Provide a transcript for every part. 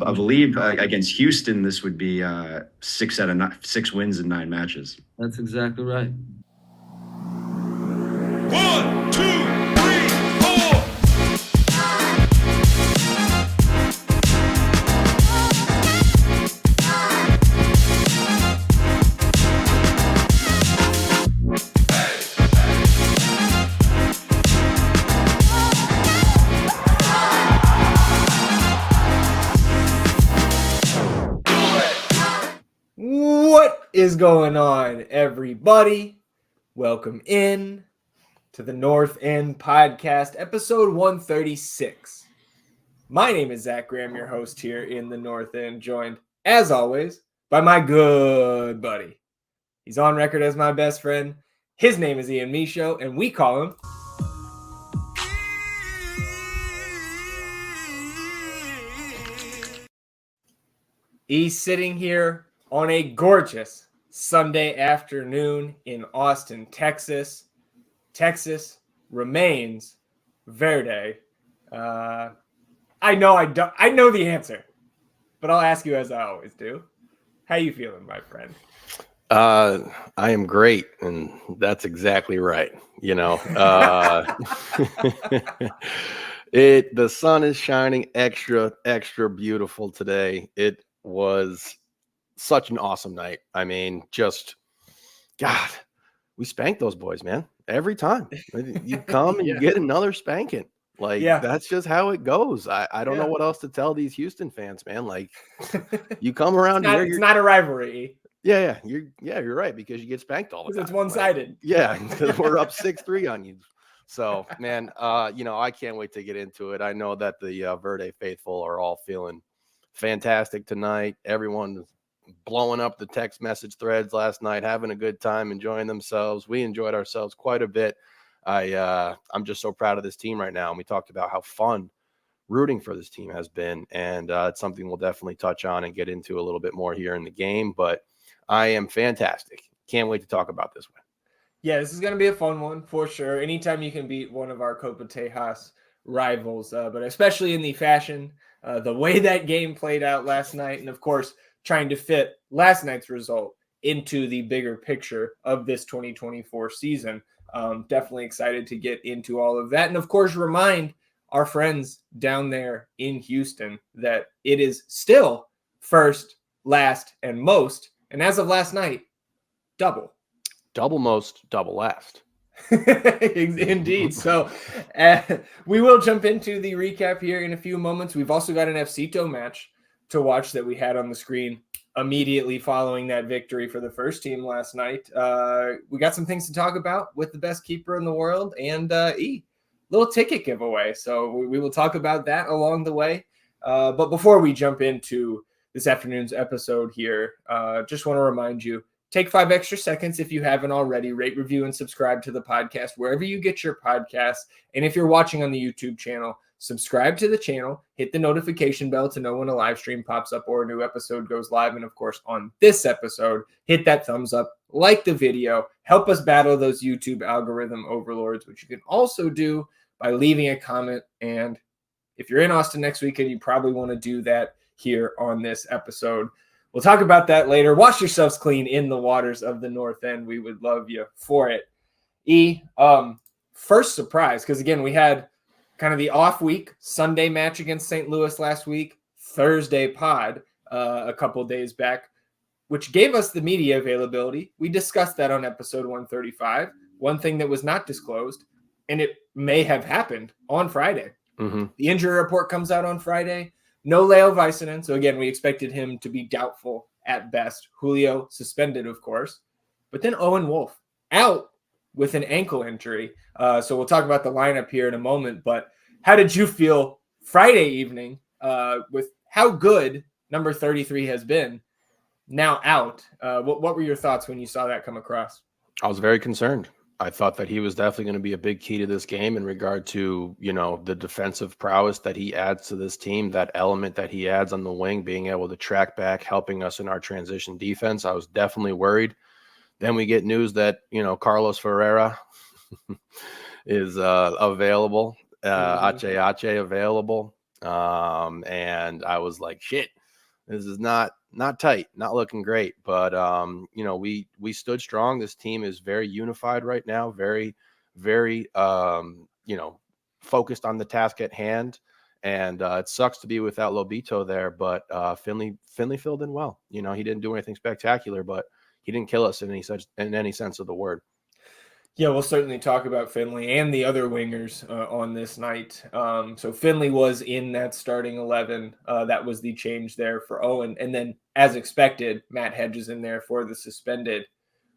I believe against Houston, this would be 6 wins in 9 matches. That's exactly right. 1, 2, 3, 4. What is going on, everybody? Welcome in to the North End Podcast, episode 136. My name is Zach Graham, your host here in the North End, joined, as always, by my good buddy. He's on record as my best friend. His name is Ian Michaud, and we call him He's sitting here on a gorgeous Sunday afternoon in Austin, Texas. Texas remains verde. I know the answer, but I'll ask you as I always do. How you feeling, my friend? I am great, and that's exactly right. You know, the sun is shining extra beautiful today. It was such an awesome night. I mean, God, we spanked those boys, man. Every time you come and you get another spanking. That's just how it goes. I don't know what else to tell these Houston fans, man. Like, you come around here, it's not a rivalry. Yeah, you're right, because you get spanked all the time. It's one-sided. Because we're up 6-3 on you. So, man, I can't wait to get into it. I know that the Verde faithful are all feeling fantastic tonight. Everyone blowing up the text message threads last night, having a good time, enjoying themselves. We enjoyed ourselves quite a bit. I'm just so proud of this team right now. And we talked about how fun rooting for this team has been. And it's something we'll definitely touch on and get into a little bit more here in the game. But I am fantastic. Can't wait to talk about this one. Yeah, this is going to be a fun one for sure. Anytime you can beat one of our Copa Tejas rivals, but especially in the fashion, the way that game played out last night, and of course, trying to fit last night's result into the bigger picture of this 2024 season. Definitely excited to get into all of that. And of course, remind our friends down there in Houston that it is still first, last, and most. And as of last night, double. Double most, double last. Indeed. So we will jump into the recap here in a few moments. We've also got an FCTO match to watch that we had on the screen immediately following that victory for the first team last night. We got some things to talk about with the best keeper in the world and little ticket giveaway. So we will talk about that along the way. But before we jump into this afternoon's episode here, just want to remind you, take 5 extra seconds if you haven't already. Rate, review, and subscribe to the podcast wherever you get your podcasts. And if you're watching on the YouTube channel, subscribe to the channel, hit the notification bell to know when a live stream pops up or a new episode goes live. And of course, on this episode, hit that thumbs up, like the video, help us battle those YouTube algorithm overlords, which you can also do by leaving a comment. And if you're in Austin next weekend, you probably want to do that here on this episode. We'll talk about that later. Wash yourselves clean in the waters of the North End. We would love you for it. First surprise, because again, we had kind of the off week, Sunday match against St. Louis last week, Thursday pod a couple days back, which gave us the media availability. We discussed that on episode 135. One thing that was not disclosed, and it may have happened on Friday. Mm-hmm. The injury report comes out on Friday. No Leo Väisänen. So again, we expected him to be doubtful at best. Julio suspended, of course. But then Owen Wolff out with an ankle injury. So we'll talk about the lineup here in a moment. But how did you feel Friday evening with how good number 33 has been now out? What were your thoughts when you saw that come across? I was very concerned. I thought that he was definitely going to be a big key to this game in regard to, the defensive prowess that he adds to this team, that element that he adds on the wing, being able to track back, helping us in our transition defense. I was definitely worried. Then we get news that, Carlos Ferreira is available, Ache available. And I was like, shit, this is not tight, not looking great. But we stood strong. This team is very unified right now, very, very focused on the task at hand. And it sucks to be without Lobito there, but Finley filled in well. He didn't do anything spectacular, but he didn't kill us in any sense of the word. Yeah, we'll certainly talk about Finley and the other wingers on this night. So Finley was in that starting 11. That was the change there for Owen. And then, as expected, Matt Hedges in there for the suspended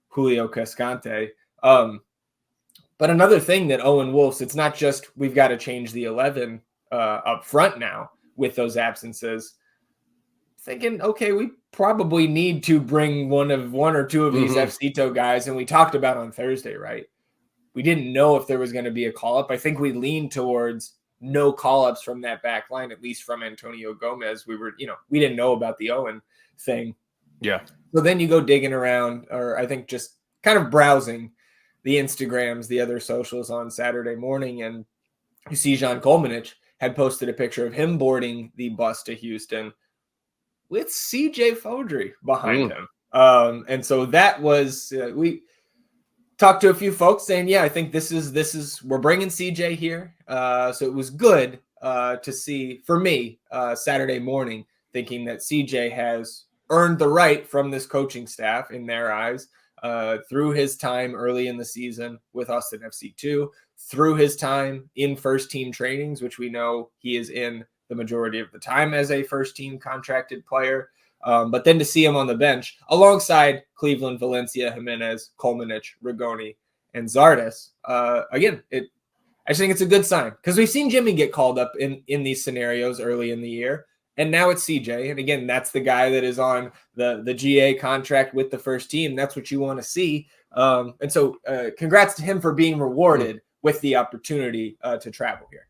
Julio Cascante. But another thing that Owen Wolf's, it's not just we've got to change the 11 up front now with those absences. Thinking, okay, we probably need to bring one or two of these FCTO guys. And we talked about on Thursday, right? We didn't know if there was going to be a call-up. I think we leaned towards no call-ups from that back line, at least from Antonio Gomez. We didn't know about the Owen thing. Yeah. So then you go digging around, or I think just kind of browsing the Instagrams, the other socials on Saturday morning, and you see Jean Kolmanich had posted a picture of him boarding the bus to Houston with CJ Fodry behind him. And so that was, we talked to a few folks saying, yeah, I think this is, we're bringing CJ here. So it was good to see, for me, Saturday morning, thinking that CJ has earned the right from this coaching staff in their eyes, through his time early in the season with Austin FC2, through his time in first team trainings, which we know he is in the majority of the time as a first team contracted player. But then to see him on the bench alongside Cleveland, Valencia, Jimenez, Kolmanich, Rigoni, and Zardes. Again, I just think it's a good sign because we've seen Jimmy get called up in these scenarios early in the year. And now it's CJ. And again, that's the guy that is on the GA contract with the first team. That's what you want to see. And so congrats to him for being rewarded with the opportunity to travel here.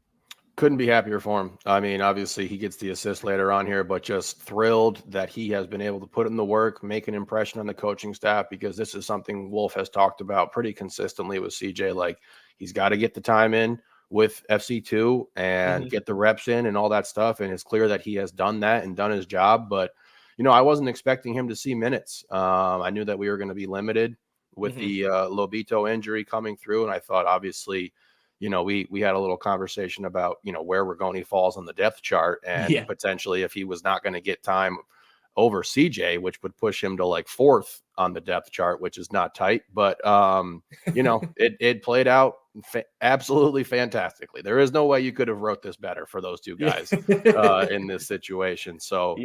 Couldn't be happier for him. I mean, obviously he gets the assist later on here, but just thrilled that he has been able to put in the work, make an impression on the coaching staff, because this is something Wolf has talked about pretty consistently with CJ. Like, he's got to get the time in with FC2 and get the reps in and all that stuff. And it's clear that he has done that and done his job. But, I wasn't expecting him to see minutes. I knew that we were going to be limited with the Lobito injury coming through. And I thought, obviously, we had a little conversation about, where Rigoni falls on the depth chart, and potentially if he was not going to get time over CJ, which would push him to like fourth on the depth chart, which is not tight. But, it played out absolutely fantastically. There is no way you could have wrote this better for those two guys in this situation. So,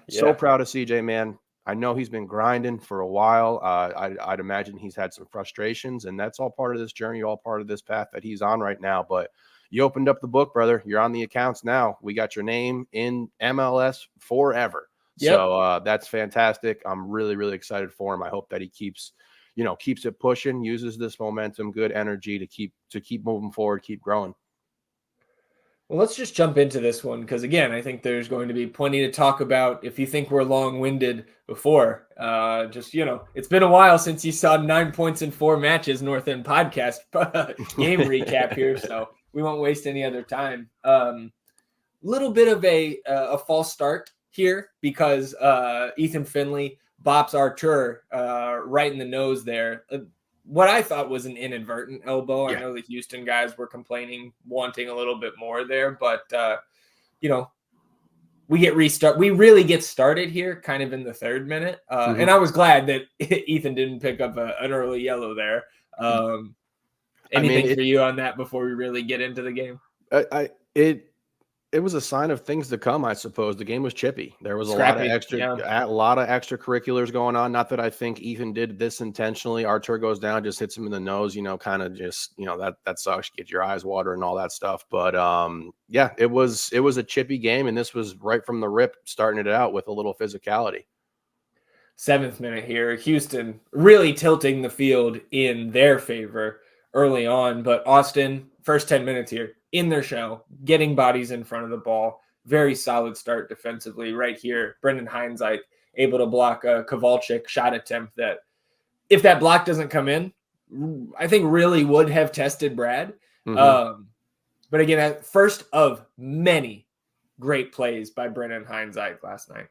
so proud of CJ, man. I know he's been grinding for a while. I'd imagine he's had some frustrations, and that's all part of this journey, all part of this path that he's on right now. But you opened up the book, brother. You're on the accounts now. We got your name in MLS forever. Yep. So that's fantastic. I'm really, really excited for him. I hope that he keeps it pushing, uses this momentum, good energy to keep moving forward, keep growing. Well, let's just jump into this one because, again, I think there's going to be plenty to talk about. If you think we're long-winded before, it's been a while since you saw 9 points in 4 matches North End podcast game recap here, so we won't waste any other time. Little bit of a false start here because Ethan Finley bops Artur right in the nose there. What I thought was an inadvertent elbow. I know the Houston guys were complaining, wanting a little bit more there, but we really get started here kind of in the 3rd minute. And I was glad that Ethan didn't pick up an early yellow there. Anything for you on that before we really get into the game? It was a sign of things to come, I suppose. The game was chippy. There was a lot of extracurriculars going on. Not that I think Ethan did this intentionally. Artur goes down, just hits him in the nose, kind of just, that sucks. Get your eyes watering and all that stuff. But it was a chippy game, and this was right from the rip, starting it out with a little physicality. 7th minute here. Houston really tilting the field in their favor early on, but Austin, first 10 minutes here, in their shell, getting bodies in front of the ball. Very solid start defensively right here. Brendan Heinzike able to block a Kowalczyk shot attempt that, if that block doesn't come in, I think really would have tested Brad. But again, first of many great plays by Brennan Heinzike last night.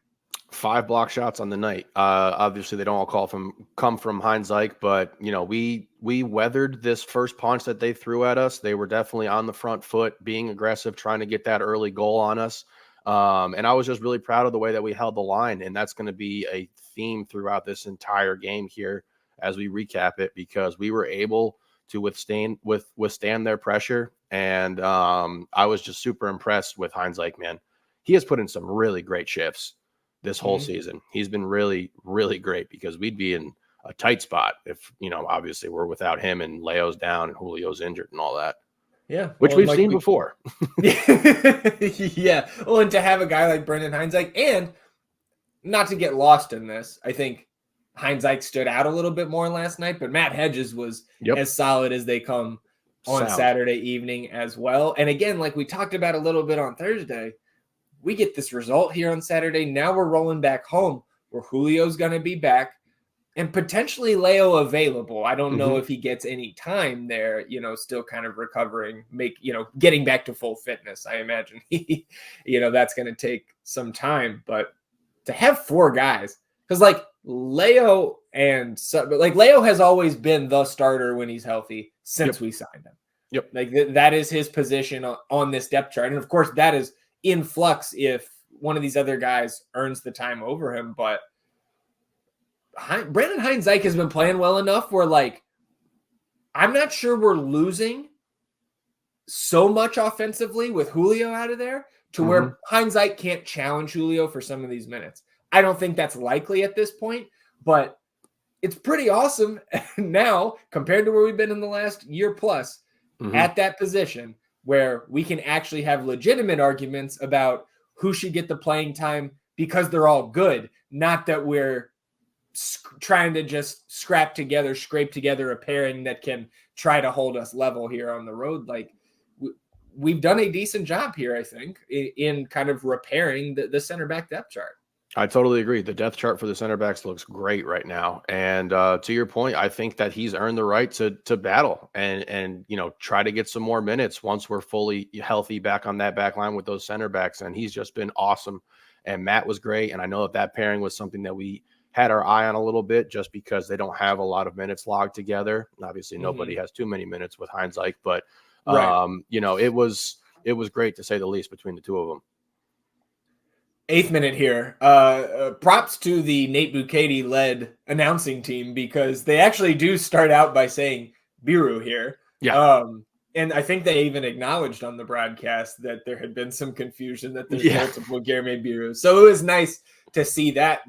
5 block shots on the night. Obviously, they don't all come from Heinzike, but we weathered this first punch that they threw at us. They were definitely on the front foot, being aggressive, trying to get that early goal on us. And I was just really proud of the way that we held the line, and that's going to be a theme throughout this entire game here as we recap it, because we were able to withstand their pressure. And I was just super impressed with Heinzike, man. He has put in some really great shifts this whole season. He's been really, really great, because we'd be in a tight spot if, obviously we're without him and Leo's down and Julio's injured and all that. Yeah. Which we've seen before. Yeah. Well, and to have a guy like Brendan Heinzike, and not to get lost in this, I think Heinzike stood out a little bit more last night, but Matt Hedges was as solid as they come on Saturday evening as well. And again, like we talked about a little bit on Thursday, we get this result here on Saturday. Now we're rolling back home where Julio's going to be back and potentially Leo available. I don't know if he gets any time there, still kind of recovering, getting back to full fitness. I imagine that's going to take some time, but to have 4 guys, because like Leo Leo has always been the starter when he's healthy since we signed him. Yep. Like that is his position on this depth chart. And of course that is in flux if one of these other guys earns the time over him. But Brandon Heinzike has been playing well enough where, like, I'm not sure we're losing so much offensively with Julio out of there to where Heinzike can't challenge Julio for some of these minutes. I don't think that's likely at this point, but it's pretty awesome now compared to where we've been in the last year plus at that position, where we can actually have legitimate arguments about who should get the playing time because they're all good, not that we're trying to just scrape together a pairing that can try to hold us level here on the road. Like we've done a decent job here, I think, in kind of repairing the center back depth chart. I totally agree. The depth chart for the center backs looks great right now. And to your point, I think that he's earned the right to battle and try to get some more minutes once we're fully healthy back on that back line with those center backs. And he's just been awesome. And Matt was great. And I know that pairing was something that we had our eye on a little bit, just because they don't have a lot of minutes logged together. And obviously nobody has too many minutes with Heinzike, but it was great to say the least between the two of them. 8th minute here. Props to the Nate Bukaty led announcing team, because they actually do start out by saying Biru here. Yeah. And I think they even acknowledged on the broadcast that there had been some confusion that there's multiple Guilherme Biru. So it was nice to see that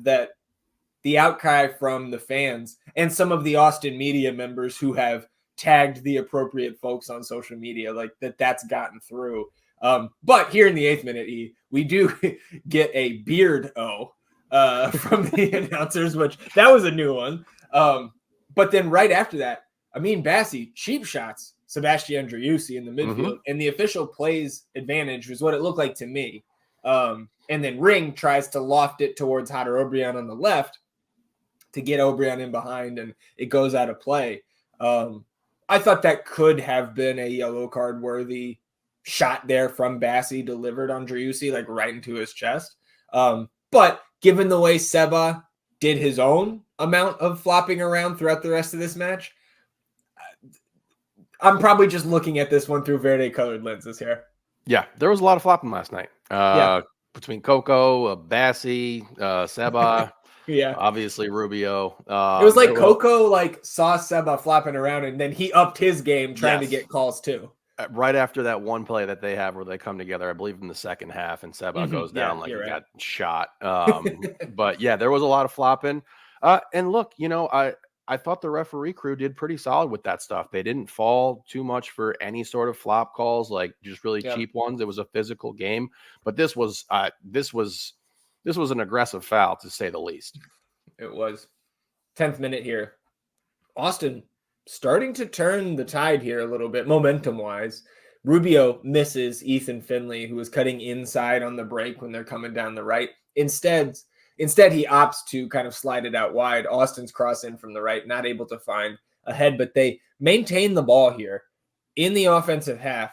the outcry from the fans and some of the Austin media members who have tagged the appropriate folks on social media, like that's gotten through. But here in the 8th minute, we do get a beard from the announcers, which that was a new one. But then right after that, Bassi, cheap shots, Sebastian Driussi in the midfield, and the official plays advantage was what it looked like to me. And then Ring tries to loft it towards Hader Obrian on the left to get Obrian in behind, and it goes out of play. I thought that could have been a yellow card worthy shot there from Bassi delivered on Driussi, like right into his chest. But given the way Seba did his own amount of flopping around throughout the rest of this match, I'm probably just looking at this one through Verde colored lenses here. Yeah, there was a lot of flopping last night. Between Coco, Bassi, Seba, obviously Rubio. It was like Coco saw Seba flopping around, and then he upped his game trying to get calls too. Right after that one play that they have where they come together, I believe in the second half, and Seba goes down like he got shot. But yeah, there was a lot of flopping. And look, I thought the referee crew did pretty solid with that stuff. They didn't fall too much for any sort of flop calls, like just really cheap ones. It was a physical game, but this was an aggressive foul, to say the least. It was. 10th minute here. Austin starting to turn the tide here a little bit, momentum-wise. Rubio misses Ethan Finley, who was cutting inside on the break when they're coming down the right. Instead, he opts to kind of slide it out wide. Austin's cross in from the right, not able to find a head, but they maintain the ball here in the offensive half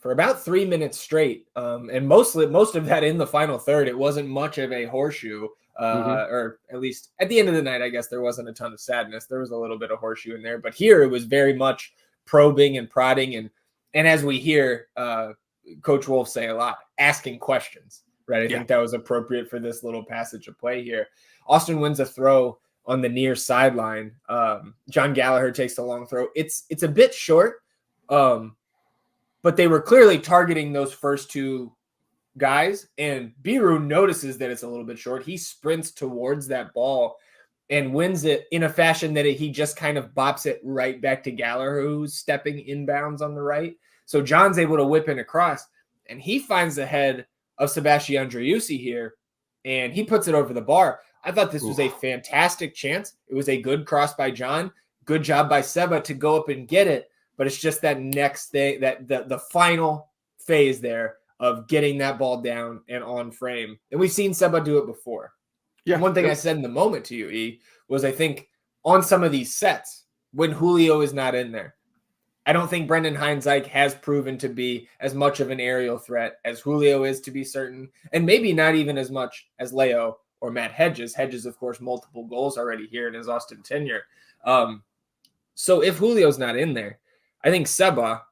for about 3 minutes straight. And most of that in the final third. It wasn't much of a horseshoe, or at least at the end of the night, I guess there wasn't a ton of sadness. There was a little bit of horseshoe in there, but here it was very much probing and prodding. And as we hear Coach Wolf say a lot, asking questions, right? I think that was appropriate for this little passage of play here. Austin wins a throw on the near sideline. John Gallagher takes the long throw. It's a bit short, but they were clearly targeting those first two guys, and Biru notices that it's a little bit short. He sprints towards that ball and wins it in a fashion that he just kind of bops it right back to Gallagher, who's stepping inbounds on the right. So John's able to whip in across, and he finds the head of Sebastian Driussi here, and he puts it over the bar. I thought this was a fantastic chance. It was a good cross by John. Good job by Seba to go up and get it. But it's just that next thing, that the final phase there of getting that ball down and on frame. And we've seen Seba do it before. Yeah. And one thing I said in the moment to you, E, was I think on some of these sets, when Julio is not in there, I don't think Brendan Hines-Ike has proven to be as much of an aerial threat as Julio is, to be certain, and maybe not even as much as Leo or Matt Hedges. Hedges, of course, multiple goals already here in his Austin tenure. So if Julio's not in there, I think Seba,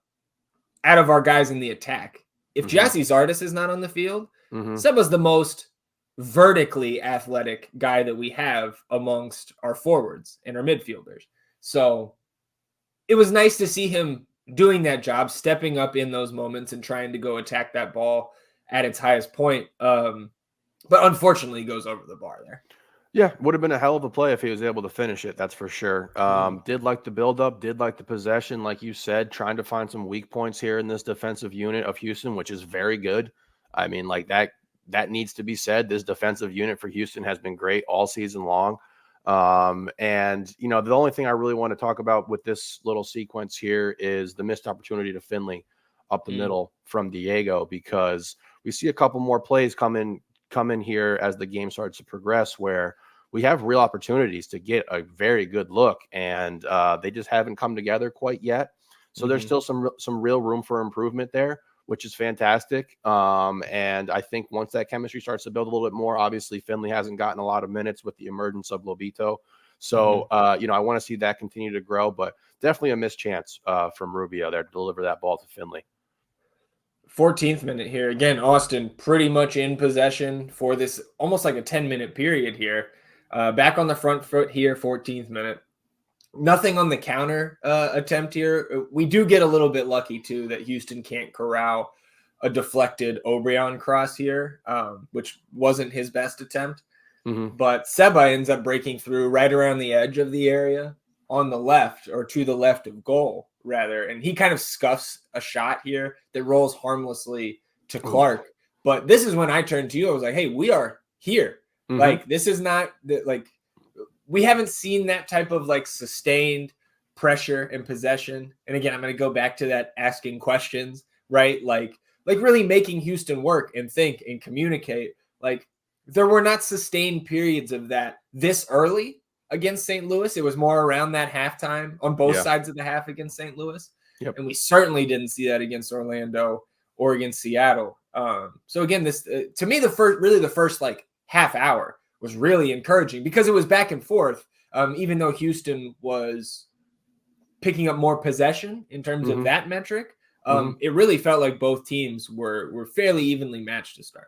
out of our guys in the attack, if Jassy Zardes is not on the field, Seba's the most vertically athletic guy that we have amongst our forwards and our midfielders. So it was nice to see him doing that job, stepping up in those moments and trying to go attack that ball at its highest point. But unfortunately, he goes over the bar there. Yeah, would have been a hell of a play if he was able to finish it. That's for sure. Did like the buildup, did like the possession, like you said, trying to find some weak points here in this defensive unit of Houston, which is very good. I mean, like that needs to be said. This defensive unit for Houston has been great all season long. And, you know, the only thing I really want to talk about with this little sequence here is the missed opportunity to Finley up the middle from Diego, because we see a couple more plays come in here as the game starts to progress, where we have real opportunities to get a very good look, and they just haven't come together quite yet. So there's still some real room for improvement there, which is fantastic. And I think once that chemistry starts to build a little bit more, obviously Finley hasn't gotten a lot of minutes with the emergence of Lobito. So, you know, I want to see that continue to grow, but definitely a missed chance from Rubio there to deliver that ball to Finley. 14th minute here. Again, Austin pretty much in possession for this almost like a 10-minute period here. Back on the front foot here, 14th minute. Nothing on the counter attempt here. We do get a little bit lucky, too, that Houston can't corral a deflected Obrian cross here, which wasn't his best attempt. But Seba ends up breaking through right around the edge of the area on the left, or to the left of goal, rather. And he kind of scuffs a shot here that rolls harmlessly to Clark. But this is when I turned to you. I was like, hey, we are here. Like, this is not like, we haven't seen that type of like sustained pressure and possession. And again, I'm going to go back to that asking questions, right? Like really making Houston work and think and communicate. Like, there were not sustained periods of that this early against St. Louis. It was more around that halftime on both sides of the half against St. Louis. And we certainly didn't see that against Orlando or against Seattle. So again, this to me, the first like half hour was really encouraging because it was back and forth. Even though Houston was picking up more possession in terms of that metric, it really felt like both teams were fairly evenly matched to start.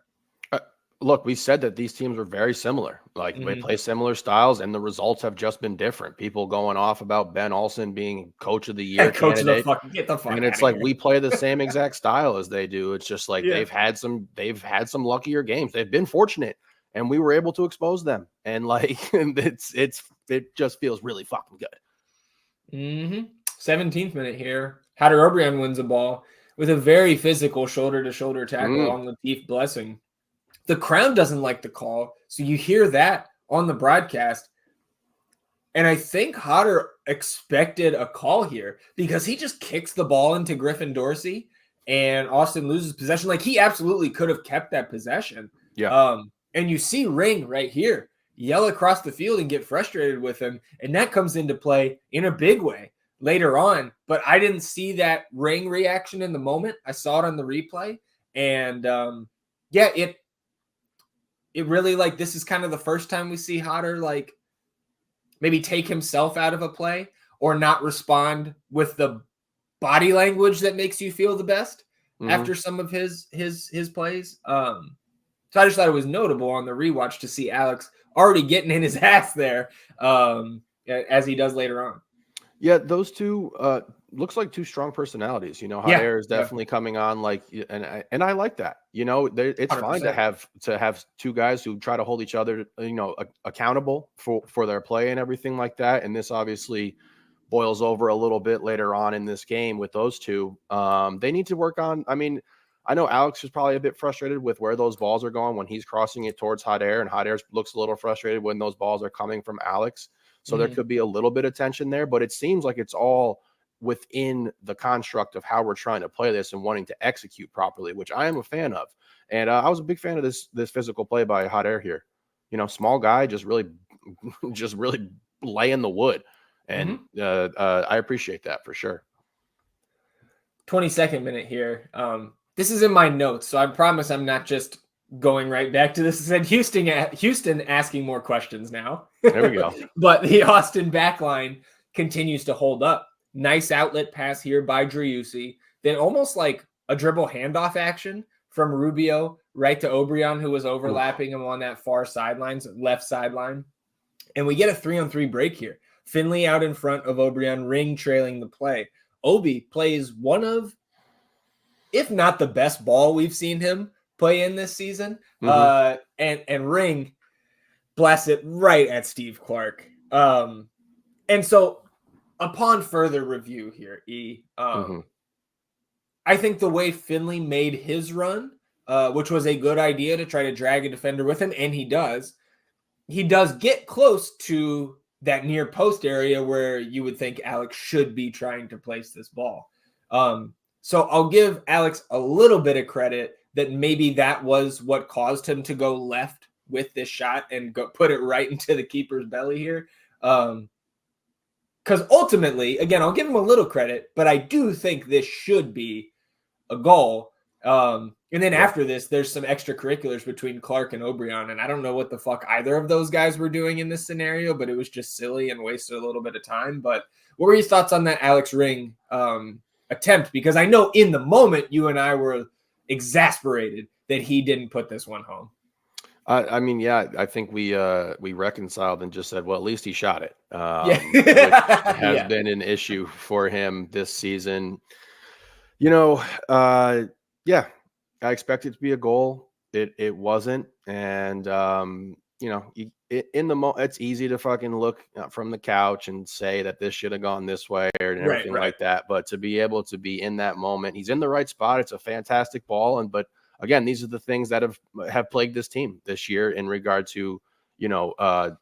Look, we said that these teams were very similar. Like, they play similar styles, and the results have just been different. People going off about Ben Olsen being coach of the year candidate. Get the fuck and it's like, we play the same exact style as they do. It's just like they've had some luckier games. They've been fortunate, and we were able to expose them. And like, it just feels really fucking good. 17th minute here. Hader Obrian wins the ball with a very physical shoulder-to-shoulder tackle on Latif Blessing. The crowd doesn't like the call, so you hear that on the broadcast. And I think Hodder expected a call here because he just kicks the ball into Griffin Dorsey and Austin loses possession. Like, he absolutely could have kept that possession. And you see Ring right here yell across the field and get frustrated with him, and that comes into play in a big way. later on, but I didn't see that Ring reaction in the moment. I saw it on the replay, and it really, like, this is kind of the first time we see Hodder like maybe take himself out of a play or not respond with the body language that makes you feel the best after some of his plays. So I just thought it was notable on the rewatch to see Alex already getting in his ass there, as he does later on. Yeah, those two looks like two strong personalities. You know, Hot Air is definitely coming on, like, and I like that. You know, it's 100%. Fine to have two guys who try to hold each other, you know, accountable for their play and everything like that. And this obviously boils over a little bit later on in this game with those two. They need to work on. I mean, I know Alex is probably a bit frustrated with where those balls are going when he's crossing it towards Hot Air, and Hot Air looks a little frustrated when those balls are coming from Alex. So there could be a little bit of tension there, but it seems like it's all within the construct of how we're trying to play this and wanting to execute properly, which I am a fan of. And I was a big fan of this physical play by Hot Air here. You know, small guy, just really laying the wood. And I appreciate that for sure. 22nd minute here. This is in my notes, so I promise I'm not just going right back to this. It said Houston asking more questions now. There we go. But the Austin backline continues to hold up. Nice outlet pass here by Driussi. Then almost like a dribble handoff action from Rubio right to Obrian, who was overlapping him on that far left sideline. And we get a 3-on-3 break here. Finley out in front of Obrian, Ring trailing the play. Obi plays one of, if not the best ball we've seen him play in this season. And Ring blasts it right at Steve Clark. And so upon further review here, I think the way Finley made his run, which was a good idea to try to drag a defender with him, and he does get close to that near post area where you would think Alex should be trying to place this ball. So I'll give Alex a little bit of credit that maybe that was what caused him to go left with this shot and go put it right into the keeper's belly here. Because ultimately, again, I'll give him a little credit, but I do think this should be a goal. And then after this, there's some extracurriculars between Clark and Obrian, and I don't know what the fuck either of those guys were doing in this scenario, but it was just silly and wasted a little bit of time. But what were your thoughts on that Alex Ring attempt? Because I know in the moment you and I were exasperated that he didn't put this one home. I mean, yeah, I think we reconciled and just said, well, at least he shot it, which has been an issue for him this season. You know, I expected it to be a goal. It wasn't, and you know, in the moment, it's easy to fucking look from the couch and say that this should have gone this way or everything like that. But to be able to be in that moment, he's in the right spot. It's a fantastic ball, but again, these are the things that have plagued this team this year in regard to, you know,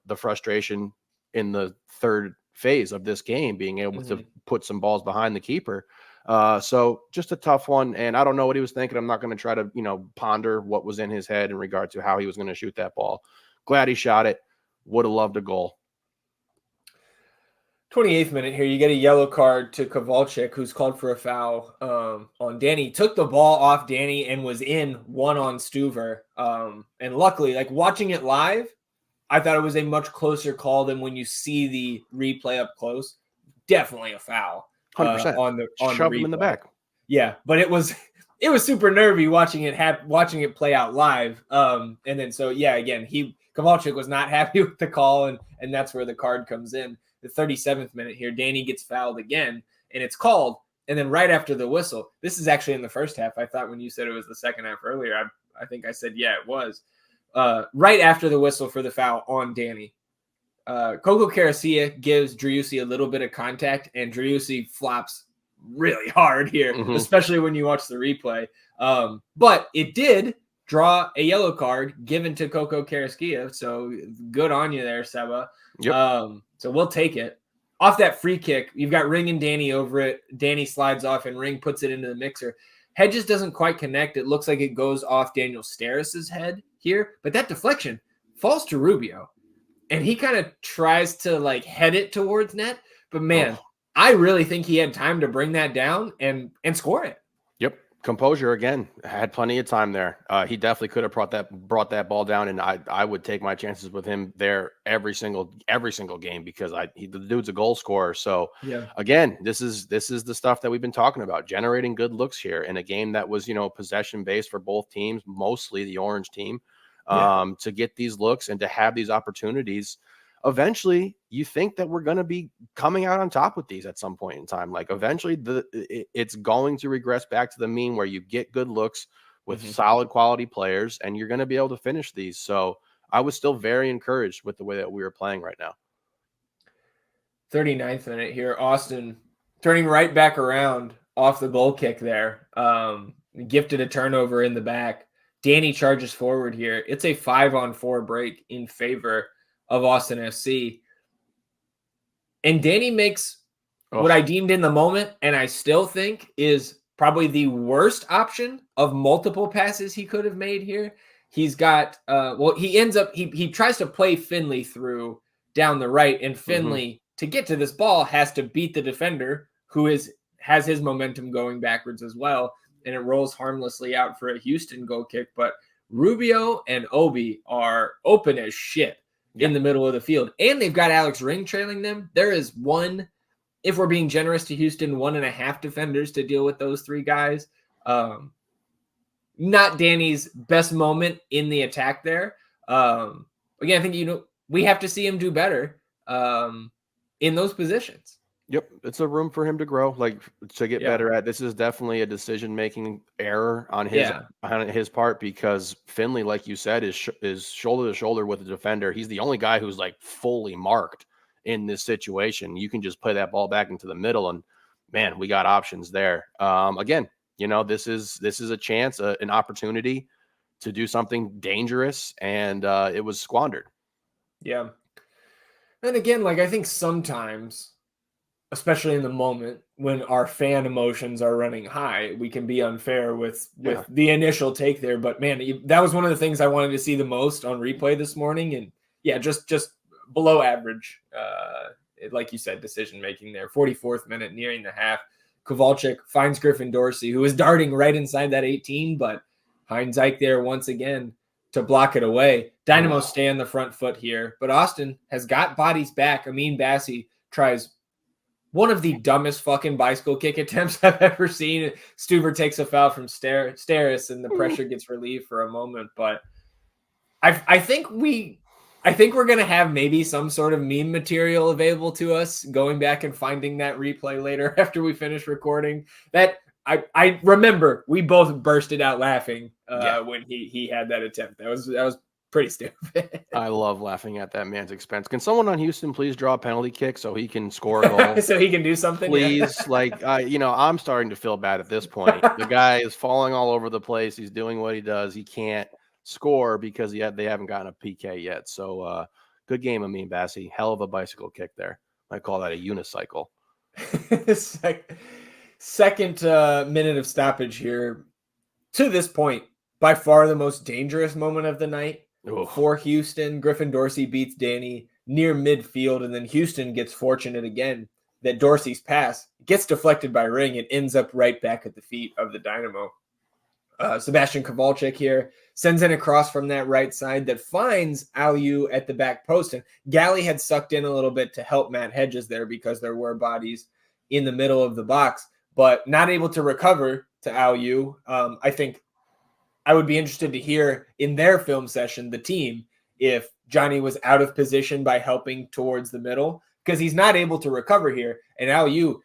the frustration in the third phase of this game, being able to put some balls behind the keeper. So just a tough one. And I don't know what he was thinking. I'm not going to try to, you know, ponder what was in his head in regard to how he was going to shoot that ball. Glad he shot it. Would have loved a goal. 28th minute here, you get a yellow card to Kowalczyk, who's called for a foul on Danny. Took the ball off Danny and was in one on Stuver. And luckily, like, watching it live, I thought it was a much closer call than when you see the replay up close. Definitely a foul. 100%. On Shove the him in the back. Yeah, but it was super nervy watching it play out live. And then so yeah, again, Kowalczyk was not happy with the call, and that's where the card comes in. The 37th minute here, Danny gets fouled again, and it's called. And then right after the whistle, this is actually in the first half. I thought when you said it was the second half earlier, I think I said, yeah, it was. Right after the whistle for the foul on Danny, Coco Caracia gives Driussi a little bit of contact, and Driussi flops really hard here, especially when you watch the replay. But it did draw a yellow card given to Coco Caracia, so good on you there, Seba. Yep. So we'll take it. Off that free kick, you've got Ring and Danny over it. Danny slides off, and Ring puts it into the mixer. Head just doesn't quite connect. It looks like it goes off Daniel Steris's head here, but that deflection falls to Rubio, and he kind of tries to like head it towards net. But man, I really think he had time to bring that down and score it. Yep. Composure again. Had plenty of time there. He definitely could have brought that ball down, and I would take my chances with him there every single game because the dude's a goal scorer. So Yeah. again, this is the stuff that we've been talking about, generating good looks here in a game that was, possession based for both teams, mostly the orange team, to get these looks and to have these opportunities. Eventually you think that we're going to be coming out on top with these at some point in time. Like eventually it's going to regress back to the mean where you get good looks with solid quality players and you're going to be able to finish these. So I was still very encouraged with the way that we were playing right now. 39th minute here. Austin turning right back around off the goal kick there. Gifted a turnover in the back. Danny charges forward here. It's a 5-on-4 break in favor of Austin FC. And Danny makes what I deemed in the moment, and I still think is probably the worst option of multiple passes he could have made here. He's got, he ends up, he tries to play Finley through down the right, and Finley, to get to this ball, has to beat the defender, who has his momentum going backwards as well, and it rolls harmlessly out for a Houston goal kick. But Rubio and Obi are open as shit in the middle of the field. And they've got Alex Ring trailing them. There is one, if we're being generous to Houston, 1.5 defenders to deal with those three guys. Not Danny's best moment in the attack there. Again, I think, we have to see him do better in those positions. Yep, it's a room for him to grow, to get better at. This is definitely a decision-making error on his part because Finley, like you said, is shoulder to shoulder with the defender. He's the only guy who's fully marked in this situation. You can just play that ball back into the middle, and man, we got options there. Again, this is a chance, an opportunity to do something dangerous, and it was squandered. Yeah, and again, I think sometimes, especially in the moment when our fan emotions are running high, we can be unfair with the initial take there. But man, that was one of the things I wanted to see the most on replay this morning. And yeah, just below average, like you said, decision-making there. 44th minute, nearing the half. Kowalczyk finds Griffin Dorsey, who is darting right inside that 18, but Heinz Ike there once again to block it away. Dynamo stay on the front foot here, but Austin has got bodies back. Amin Bassi tries one of the dumbest fucking bicycle kick attempts I've ever seen. Stuver takes a foul from Steris, and the pressure gets relieved for a moment. But I think we're gonna have maybe some sort of meme material available to us, going back and finding that replay later after we finish recording. That I remember we both bursted out laughing when he had that attempt. That was pretty stupid. I love laughing at that man's expense. Can someone on Houston please draw a penalty kick so he can score a goal? So he can do something? Please. I'm starting to feel bad at this point. The guy is falling all over the place. He's doing what he does. He can't score because they haven't gotten a PK yet. So good game, Amin Bassi. Hell of a bicycle kick there. I call that a unicycle. Second minute of stoppage here. To this point, by far the most dangerous moment of the night. For Houston. Griffin Dorsey beats Danny near midfield, and then Houston gets fortunate again that Dorsey's pass gets deflected by Ring and ends up right back at the feet of the Dynamo. Sebastian Kowalczyk here sends in a cross from that right side that finds Aliu at the back post, and Galley had sucked in a little bit to help Matt Hedges there because there were bodies in the middle of the box, but not able to recover to Aliu. I think I would be interested to hear in their film session, the team, if Johnny was out of position by helping towards the middle, because he's not able to recover here. And Aliu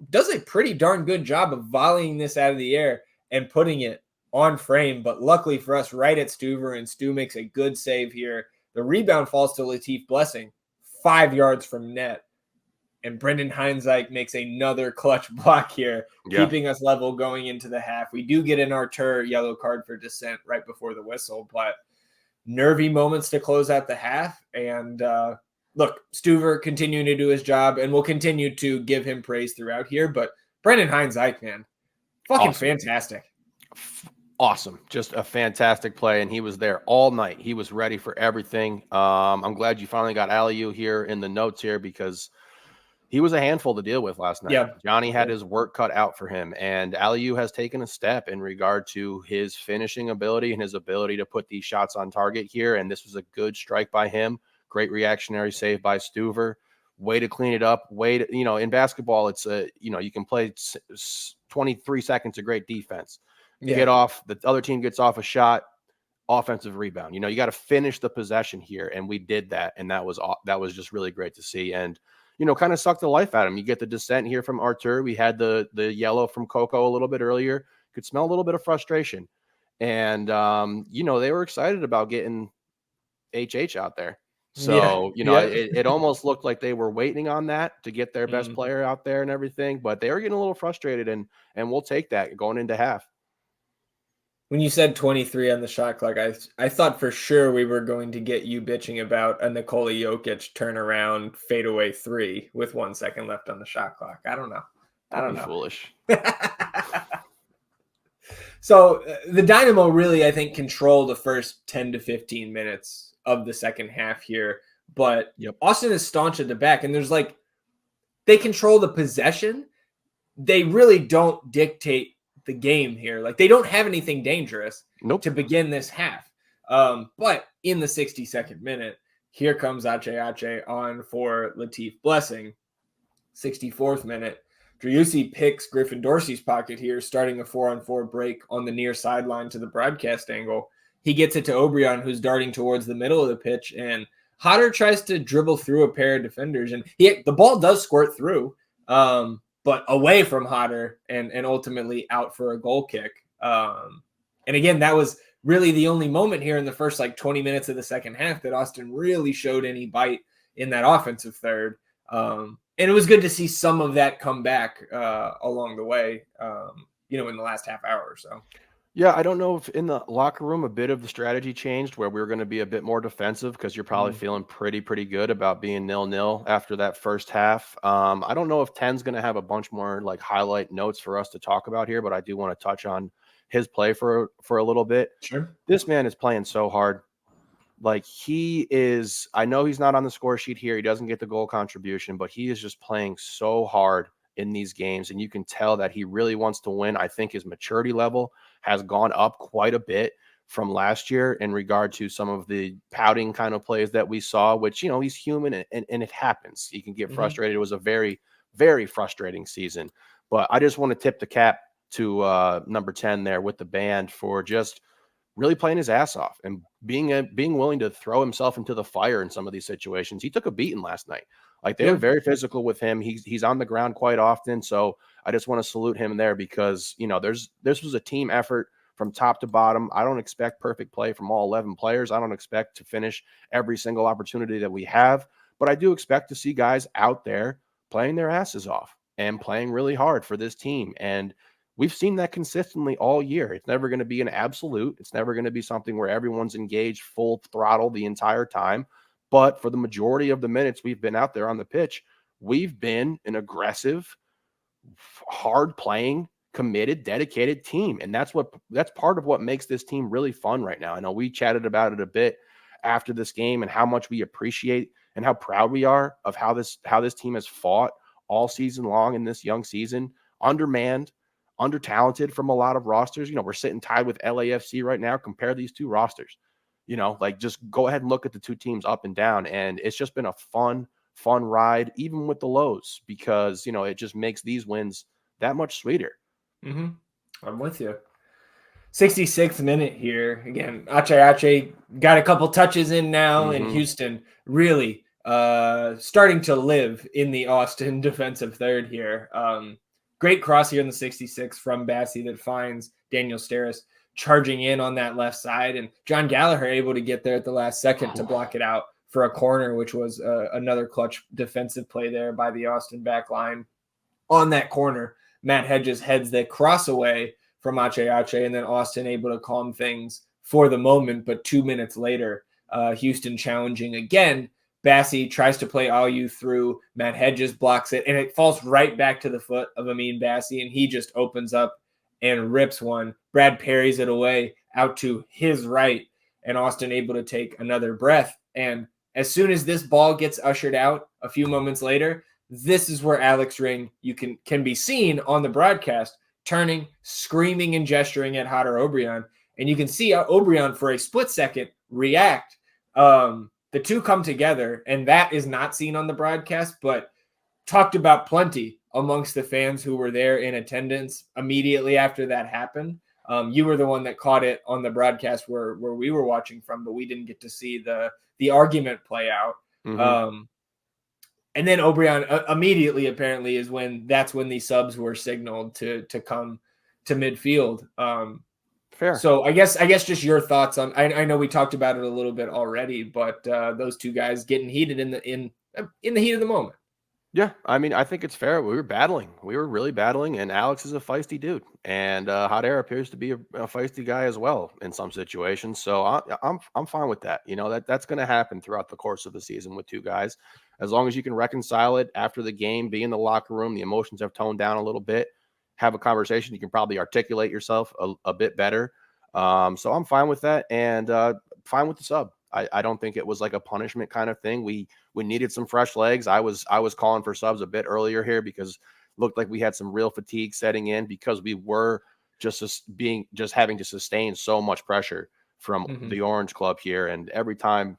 does a pretty darn good job of volleying this out of the air and putting it on frame. But luckily for us, right at Stuver, and Stu makes a good save here. The rebound falls to Latif Blessing, 5 yards from net. And Brendan Heinzike makes another clutch block here, keeping us level going into the half. We do get an Artur yellow card for dissent right before the whistle, but nervy moments to close out the half. And look, Stuver continuing to do his job, and we'll continue to give him praise throughout here. But Brendan Heinzike, man, fucking fantastic. Awesome. Just a fantastic play, and he was there all night. He was ready for everything. I'm glad you finally got Aliu here in the notes here because he was a handful to deal with last night. Yeah. Johnny had his work cut out for him, and Aliu has taken a step in regard to his finishing ability and his ability to put these shots on target here. And this was a good strike by him. Great reactionary save by Stuver. Way to clean it up. Way to, in basketball, it's you can play 23 seconds of great defense. Get off, the other team gets off a shot, offensive rebound. You got to finish the possession here, and we did that, and that was just really great to see. And kind of sucked the life out of him. You get the dissent here from Artur. We had the yellow from Coco a little bit earlier. Could smell a little bit of frustration. And, they were excited about getting HH out there. So, it almost looked like they were waiting on that to get their best player out there and everything. But they were getting a little frustrated, and we'll take that going into half. When you said 23 on the shot clock, I thought for sure we were going to get you bitching about a Nikola Jokic turnaround fadeaway 3 with 1 second left on the shot clock. I don't know. Foolish. So the Dynamo really, I think, control the first 10 to 15 minutes of the second half here. But Austin is staunch at the back, and they control the possession. They really don't dictate the game here. Like, they don't have anything dangerous to begin this half. But in the 62nd minute, here comes Ache on for Latif Blessing. 64th minute, Driussi picks Griffin Dorsey's pocket here, starting a 4-on-4 break on the near sideline to the broadcast angle. He gets it to Obrian, who's darting towards the middle of the pitch, and Hodder tries to dribble through a pair of defenders, and the ball does squirt through, but away from Hodder and ultimately out for a goal kick. And again, that was really the only moment here in the first 20 minutes of the second half that Austin really showed any bite in that offensive third. And it was good to see some of that come back along the way, in the last half hour or so. Yeah, I don't know if in the locker room a bit of the strategy changed where we were going to be a bit more defensive because you're probably feeling pretty good about being 0-0 after that first half. I don't know if 10's going to have a bunch more highlight notes for us to talk about here, but I do want to touch on his play for a little bit. Sure. This man is playing so hard. He is, I know he's not on the score sheet here. He doesn't get the goal contribution, but he is just playing so hard in these games, and you can tell that he really wants to win. I think his maturity level has gone up quite a bit from last year in regard to some of the pouting kind of plays that we saw, which, he's human and it happens. He can get frustrated. It was a very, very frustrating season, but I just want to tip the cap to number 10 there with the band for just really playing his ass off and being willing to throw himself into the fire in some of these situations. He took a beating last night. They were very physical with him. He's on the ground quite often. So I just want to salute him there because, this was a team effort from top to bottom. I don't expect perfect play from all 11 players. I don't expect to finish every single opportunity that we have, but I do expect to see guys out there playing their asses off and playing really hard for this team. And we've seen that consistently all year. It's never going to be an absolute. It's never going to be something where everyone's engaged full throttle the entire time. But for the majority of the minutes we've been out there on the pitch, we've been an aggressive, hard-playing, committed, dedicated team. And that's part of what makes this team really fun right now. I know we chatted about it a bit after this game and how much we appreciate and how proud we are of how this team has fought all season long in this young season, undermanned, under-talented from a lot of rosters. We're sitting tied with LAFC right now. Compare these two rosters. Just go ahead and look at the two teams up and down. And it's just been a fun ride, even with the lows, because, it just makes these wins that much sweeter. I'm with you. 66th minute here. Again, Ache got a couple touches in now, and Houston really starting to live in the Austin defensive third here. Great cross here in the 66th from Bassi that finds Daniel Steris charging in on that left side, and John Gallagher able to get there at the last second to block it out for a corner, which was another clutch defensive play there by the Austin back line. On that corner, Matt Hedges heads the cross away from Ache, and then Austin able to calm things for the moment, but 2 minutes later, Houston challenging again. Bassi tries to play Ayew through. Matt Hedges blocks it, and it falls right back to the foot of Amin Bassi, and he just opens up and rips one. Brad parries it away out to his right, and Austin able to take another breath. And as soon as this ball gets ushered out a few moments later, This is where Alex Ring can be seen on the broadcast turning, screaming and gesturing at Hodder Obrian, and you can see Obrian for a split second react. The two come together, and that is not seen on the broadcast, but talked about plenty amongst the fans who were there in attendance immediately after that happened. You were the one that caught it on the broadcast where we were watching from, but we didn't get to see the argument play out. Mm-hmm. And then Obrian immediately apparently that's when the subs were signaled to come to midfield. Fair. So I guess just your thoughts on. I know we talked about it a little bit already, but those two guys getting heated in the heat of the moment. Yeah, I mean, I think it's fair. We were really battling, and Alex is a feisty dude, and Hot Air appears to be a feisty guy as well in some situations. So I'm fine with that. You know, that's going to happen throughout the course of the season with two guys, as long as you can reconcile it after the game, be in the locker room, the emotions have toned down a little bit, have a conversation, you can probably articulate yourself a bit better. So I'm fine with that, and fine with the sub. I don't think it was like a punishment kind of thing. We needed some fresh legs. I was calling for subs a bit earlier here because it looked like we had some real fatigue setting in because we were just having to sustain so much pressure from the Orange Club here. And every time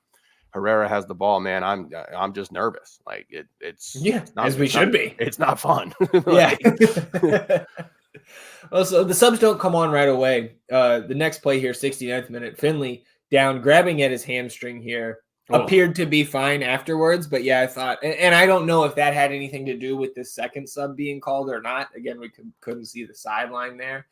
Herrera has the ball, man, I'm just nervous. Like it's not, as we should be. It's not fun. Yeah. Well, so the subs don't come on right away. The next play here, 69th minute, Finley down, grabbing at his hamstring here. Appeared to be fine afterwards, but yeah, I thought, and I don't know if that had anything to do with the second sub being called or not. Again, we couldn't see the sideline there,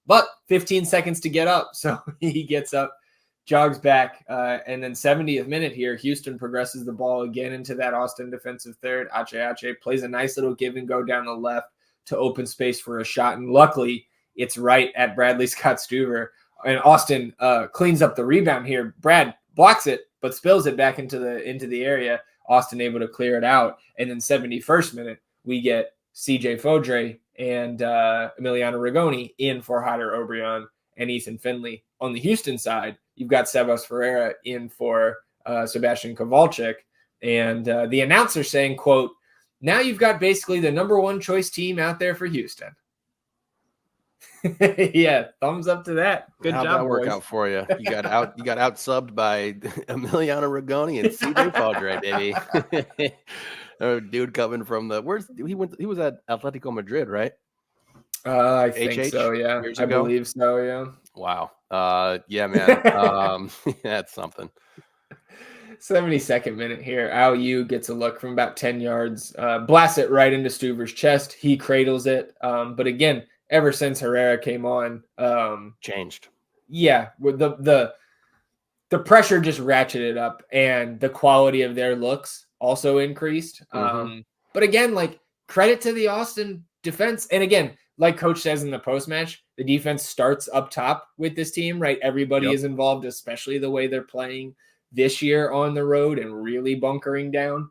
but 15 seconds to get up, so he gets up, jogs back, and then 70th minute here, Houston progresses the ball again into that Austin defensive third. Ache plays a nice little give and go down the left to open space for a shot, and luckily it's right at Bradley Scott Stuver. And Austin cleans up the rebound here. Brad blocks it, but spills it back into the area. Austin able to clear it out. And then 71st minute, we get CJ Fodre and Emiliano Rigoni in for Hodder Obrian and Ethan Finley. On the Houston side, you've got Sebas Ferreira in for Sebastian Kowalczyk. And the announcer saying, quote, "Now you've got basically the number one choice team out there for Houston." Yeah, thumbs up to that. Good How'd job, that work boys. out for you? You got out subbed by Emiliano Rigoni and CJ Fodre, baby. Dude coming from he was at Atletico Madrid, right? I think so, yeah. I believe so, yeah. Wow. Yeah, man. That's something. 72nd minute here. Al Yu gets a look from about 10 yards, blasts it right into Stuver's chest. He cradles it. But again, ever since Herrera came on, changed. Yeah, with the pressure just ratcheted up, and the quality of their looks also increased. But again, like, credit to the Austin defense. And again, like Coach says in the post-match, the defense starts up top with this team, right? Everybody is involved, especially the way they're playing this year on the road and really bunkering down.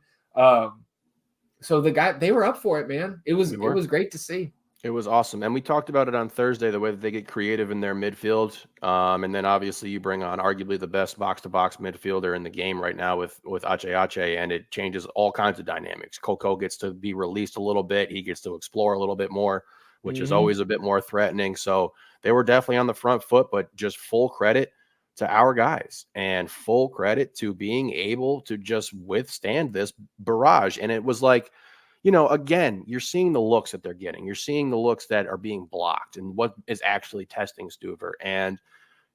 So they were up for it, man. It was great to see. It was awesome. And we talked about it on Thursday, the way that they get creative in their midfield. And then obviously you bring on arguably the best box-to-box midfielder in the game right now with Ache, and it changes all kinds of dynamics. Coco gets to be released a little bit. He gets to explore a little bit more, which is always a bit more threatening. So they were definitely on the front foot, but just full credit to our guys and full credit to being able to just withstand this barrage. And it was like, you know, again, you're seeing the looks that they're getting. You're seeing the looks that are being blocked and what is actually testing Stuver. And,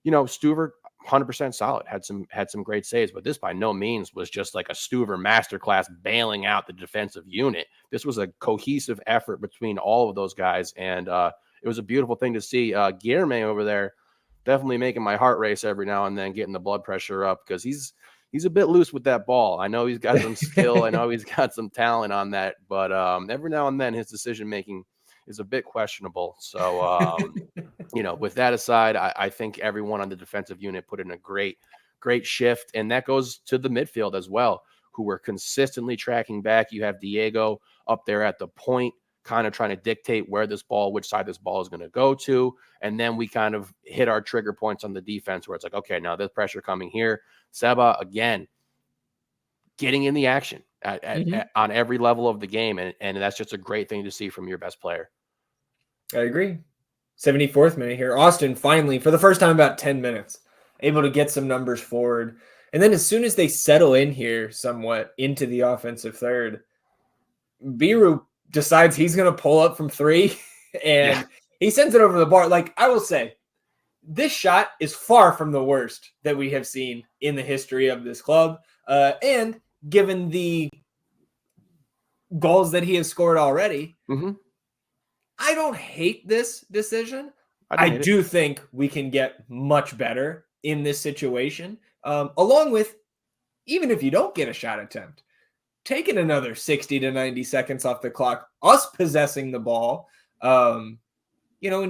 you know, Stuver 100% solid, had some great saves, but this by no means was just like a Stuver masterclass bailing out the defensive unit. This was a cohesive effort between all of those guys. And it was a beautiful thing to see. Guilherme over there definitely making my heart race every now and then, getting the blood pressure up, because he's a bit loose with that ball. I know he's got some skill. I know he's got some talent on that, but every now and then his decision-making is a bit questionable. So, you know, with that aside, I think everyone on the defensive unit put in a great shift. And that goes to the midfield as well, who were consistently tracking back. You have Diego up there at the point, kind of trying to dictate which side this ball is going to go to. And then we kind of hit our trigger points on the defense where it's like, okay, now there's pressure coming here. Seba, again, getting in the action on every level of the game. And that's just a great thing to see from your best player. I agree. 74th minute here. Austin finally, for the first time in about 10 minutes, able to get some numbers forward. And then as soon as they settle in here somewhat into the offensive third, Biru decides he's going to pull up from 3 and he sends it over the bar. Like, I will say, this shot is far from the worst that we have seen in the history of this club. And given the goals that he has scored already, I don't hate this decision. I do think we can get much better in this situation. Along with, even if you don't get a shot attempt, taking another 60 to 90 seconds off the clock, us possessing the ball, and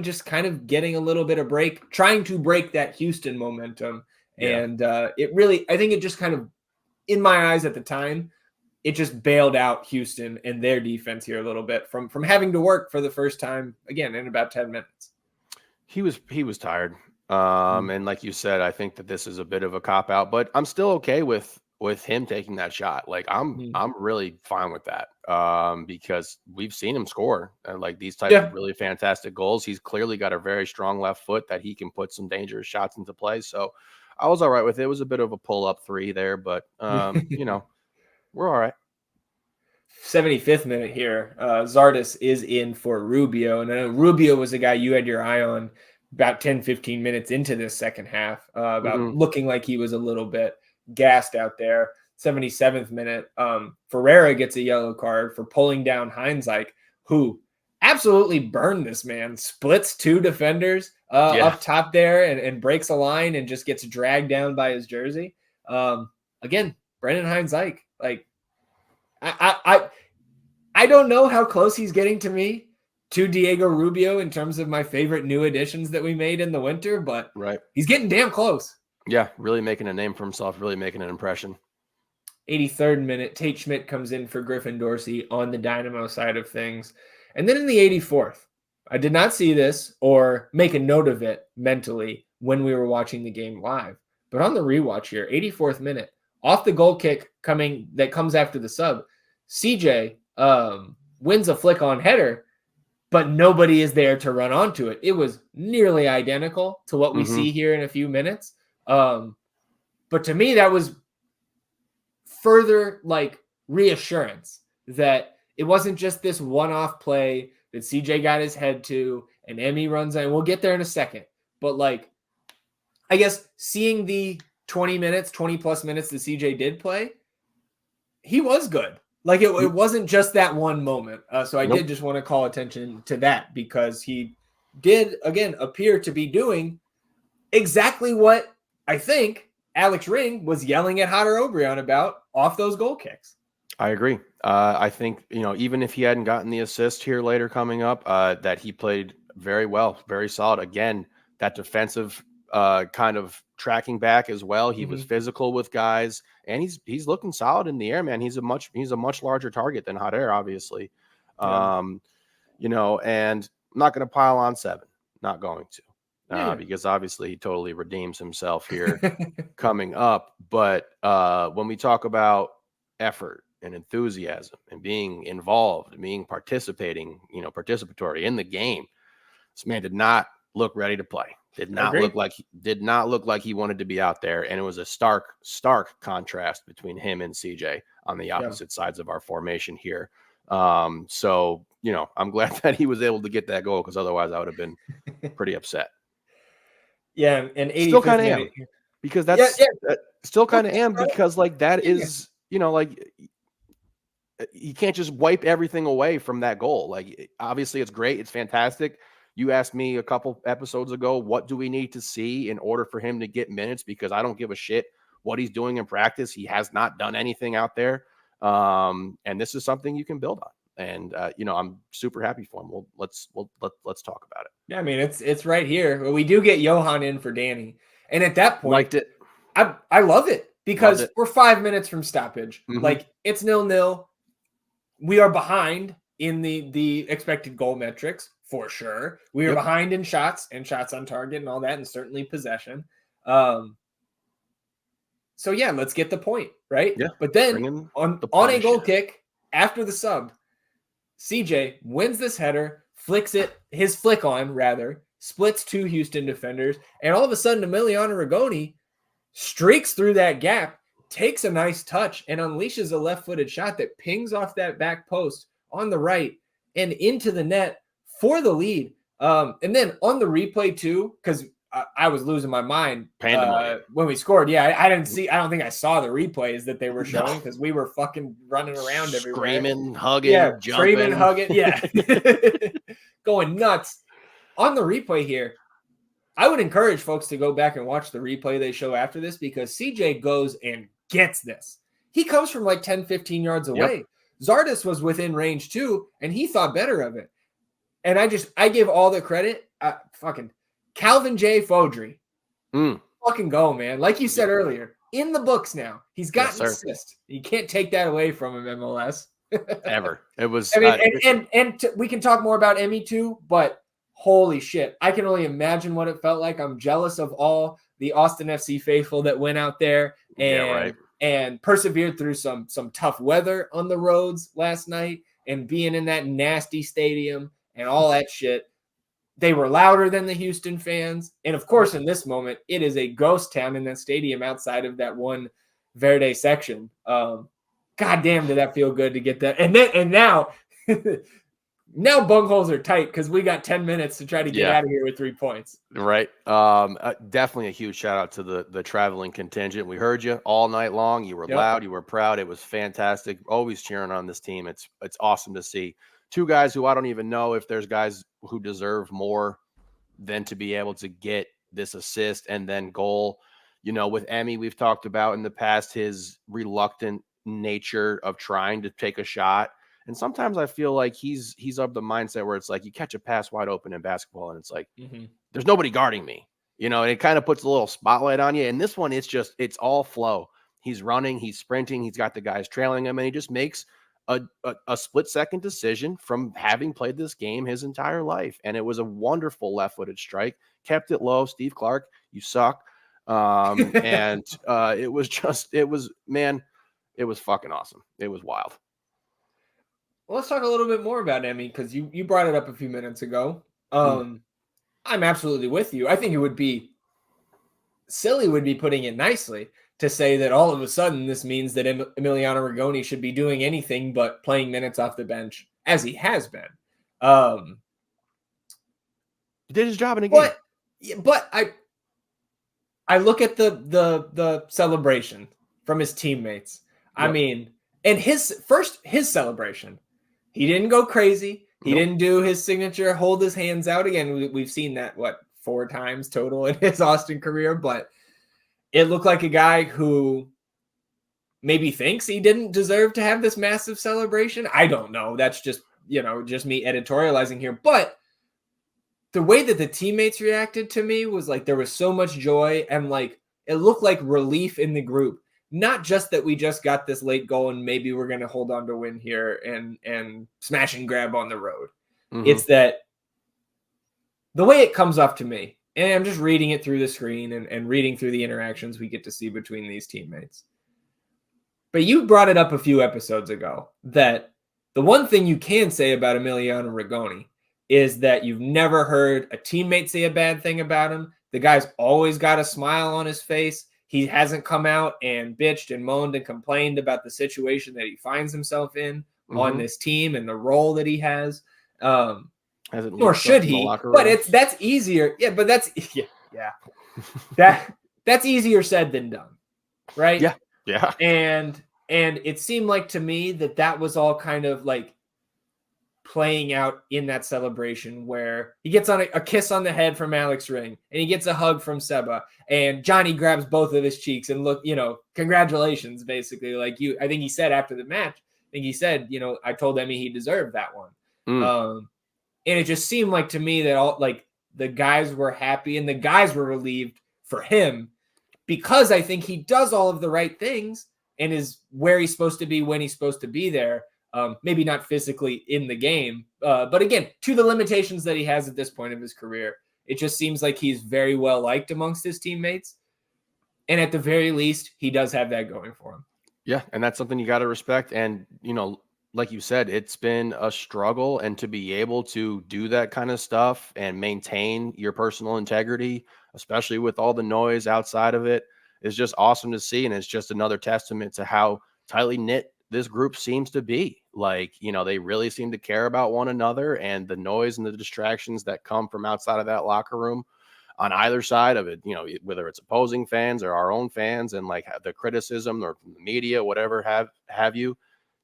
just kind of getting a little bit of break, trying to break that Houston momentum. Yeah. And I think it just kind of, in my eyes at the time, it just bailed out Houston and their defense here a little bit from having to work for the first time, again, in about 10 minutes. He was tired. And like you said, I think that this is a bit of a cop out, but I'm still okay with him taking that shot. Like I'm really fine with that. Because we've seen him score like these types of really fantastic goals. He's clearly got a very strong left foot that he can put some dangerous shots into play. So I was all right with it. It was a bit of a pull up 3 there, but we're all right. 75th minute here. Zardes is in for Rubio. And I know Rubio was a guy you had your eye on about 10, 15 minutes into this second half, looking like he was a little bit gassed out there. 77th minute, Ferreira gets a yellow card for pulling down Heinzike, who absolutely burned this man, splits 2 defenders up top there and breaks a line and just gets dragged down by his jersey. Again, Brendan Heinzike, like, I don't know how close he's getting to Diego Rubio in terms of my favorite new additions that we made in the winter, but he's getting damn close. Yeah, really making a name for himself, really making an impression. 83rd minute, Tate Schmidt comes in for Griffin Dorsey on the Dynamo side of things. And then in the 84th, I did not see this or make a note of it mentally when we were watching the game live, but on the rewatch here, 84th minute, off the goal kick that comes after the sub, CJ wins a flick on header, but nobody is there to run onto it. It was nearly identical to what we see here in a few minutes. But to me, that was further like reassurance that it wasn't just this one-off play that CJ got his head to and Emmy runs on. We'll get there in a second. But like, I guess seeing the 20 plus minutes that CJ did play, he was good. Like it wasn't just that one moment. So I did just want to call attention to that because he did, again, appear to be doing exactly what I think Alex Ring was yelling at Hodder Obrion about off those goal kicks. I agree. I think, even if he hadn't gotten the assist here later coming up, that he played very well, very solid. Again, that defensive kind of tracking back as well. He was physical with guys, and he's looking solid in the air, man. He's a much larger target than Hodder, obviously. And I'm not going to pile on 7, not going to. Because obviously he totally redeems himself here coming up. But when we talk about effort and enthusiasm and being involved, being participatory in the game, this man did not look ready to play. Did not look like he wanted to be out there. And it was a stark contrast between him and CJ on the opposite sides of our formation here. So, I'm glad that he was able to get that goal because otherwise I would have been pretty upset. Yeah, and still kind of am because that's still kind of am because like that is like you can't just wipe everything away from that goal. Like obviously it's great, it's fantastic. You asked me a couple episodes ago, what do we need to see in order for him to get minutes? Because I don't give a shit what he's doing in practice. He has not done anything out there, and this is something you can build on. And I'm super happy for him. Let's talk about it. Yeah, I mean it's right here. We do get Johan in for Danny, and at that point, liked it. I love it because we're 5 minutes from stoppage. Like it's 0-0. We are behind in the expected goal metrics for sure. We are behind in shots and shots on target and all that, and certainly possession. So yeah, let's get the point, right? Yeah, But bring then in on the a goal punish. kick after the sub, CJ wins this header, flicks it, his flick on rather, splits two Houston defenders, and all of a sudden Emiliano Rigoni streaks through that gap, takes a nice touch, and unleashes a left-footed shot that pings off that back post on the right and into the net for the lead. And then on the replay too, because I was losing my mind when we scored. Yeah, I didn't see. I don't think I saw the replays that they were showing because we were fucking running around everywhere, Screaming, hugging, yeah, jumping, screaming, hugging, yeah, going nuts. On the replay here, I would encourage folks to go back and watch the replay they show after this because CJ goes and gets this. He comes from like 10, 15 yards away. Yep. Zardes was within range too, and he thought better of it. And I give all the credit. Fucking Calvin J. Fodry. Fucking go, man. Like you said earlier, in the books now. He's got an assist. You can't take that away from him, MLS. Ever. It was. I mean, we can talk more about Emmy too, but holy shit. I can only imagine what it felt like. I'm jealous of all the Austin FC faithful that went out there and persevered through some tough weather on the roads last night and being in that nasty stadium and all that shit. They were louder than the Houston fans. And of course, in this moment, it is a ghost town in that stadium outside of that one Verde section. God damn, did that feel good to get that. And now bungholes are tight because we got 10 minutes to try to get out of here with 3 points. Right. Definitely a huge shout out to the traveling contingent. We heard you all night long. You were loud. You were proud. It was fantastic. Always cheering on this team. It's awesome to see. Two guys who I don't even know if there's guys who deserve more than to be able to get this assist and then goal. You know, with Emmy, we've talked about in the past his reluctant nature of trying to take a shot. And sometimes I feel like he's of the mindset where it's like you catch a pass wide open in basketball and it's like, there's nobody guarding me, you know, and it kind of puts a little spotlight on you. And this one, it's all flow. He's running, he's sprinting, he's got the guys trailing him, and he just makes a split-second decision from having played this game his entire life. And it was a wonderful left-footed strike. Kept it low. Steve Clark, you suck. And it was fucking awesome. It was wild. Well, let's talk a little bit more about Emmy because you brought it up a few minutes ago. I'm absolutely with you. I think it would be silly, would be putting it nicely, to say that all of a sudden this means that Emiliano Rigoni should be doing anything but playing minutes off the bench, as he has been. He did his job in a game. But I look at the celebration from his teammates. Yep. I mean, and his celebration, he didn't go crazy. He didn't do his signature, hold his hands out. Again, we've seen that, 4 times total in his Austin career, but it looked like a guy who maybe thinks he didn't deserve to have this massive celebration. I don't know. That's just me editorializing here. But the way that the teammates reacted to me was like there was so much joy and like it looked like relief in the group. Not just that we just got this late goal and maybe we're going to hold on to win here and smash and grab on the road. It's that the way it comes off to me, and I'm just reading it through the screen and reading through the interactions we get to see between these teammates. But you brought it up a few episodes ago that the one thing you can say about Emiliano Rigoni is that you've never heard a teammate say a bad thing about him. The guy's always got a smile on his face. He hasn't come out and bitched and moaned and complained about the situation that he finds himself in on this team and the role that he has. Nor should he, but that's easier. Yeah, but that's that's easier said than done, right? Yeah. And it seemed like to me that was all kind of like playing out in that celebration where he gets on a kiss on the head from Alex Ring and he gets a hug from Seba and Johnny grabs both of his cheeks and look, congratulations, basically. Like I think he said after the match, I told Emmy he deserved that one. And it just seemed like to me that all like the guys were happy and the guys were relieved for him because I think he does all of the right things and is where he's supposed to be when he's supposed to be there. Maybe not physically in the game, but again, to the limitations that he has at this point of his career, it just seems like he's very well liked amongst his teammates. And at the very least, he does have that going for him. Yeah, and that's something you got to respect. And, like you said, it's been a struggle. And to be able to do that kind of stuff and maintain your personal integrity, especially with all the noise outside of it, is just awesome to see. And it's just another testament to how tightly knit this group seems to be. Like, they really seem to care about one another, and the noise and the distractions that come from outside of that locker room on either side of it, whether it's opposing fans or our own fans, and like the criticism or the media, whatever have you,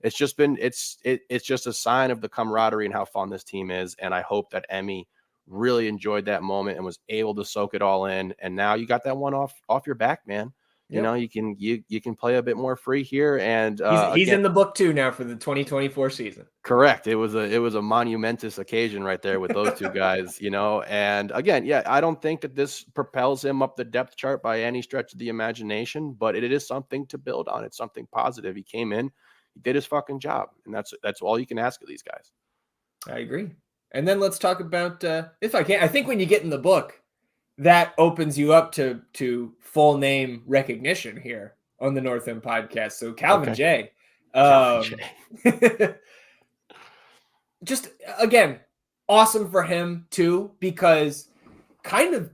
it's just been, it's just a sign of the camaraderie and how fun this team is. And I hope that Emmy really enjoyed that moment and was able to soak it all in. And now you got that one off your back, man. Yep. You can play a bit more free here. And he's in the book too now for the 2024 season. Correct. It was a monumentous occasion right there with those two guys, and again, yeah, I don't think that this propels him up the depth chart by any stretch of the imagination, but it is something to build on. It's something positive. He came in, he did his fucking job, and that's all you can ask of these guys. I agree. And then let's talk about, if I can, I think when you get in the book, that opens you up to full name recognition here on the North End podcast. So Calvin J. Just again, awesome for him too, because kind of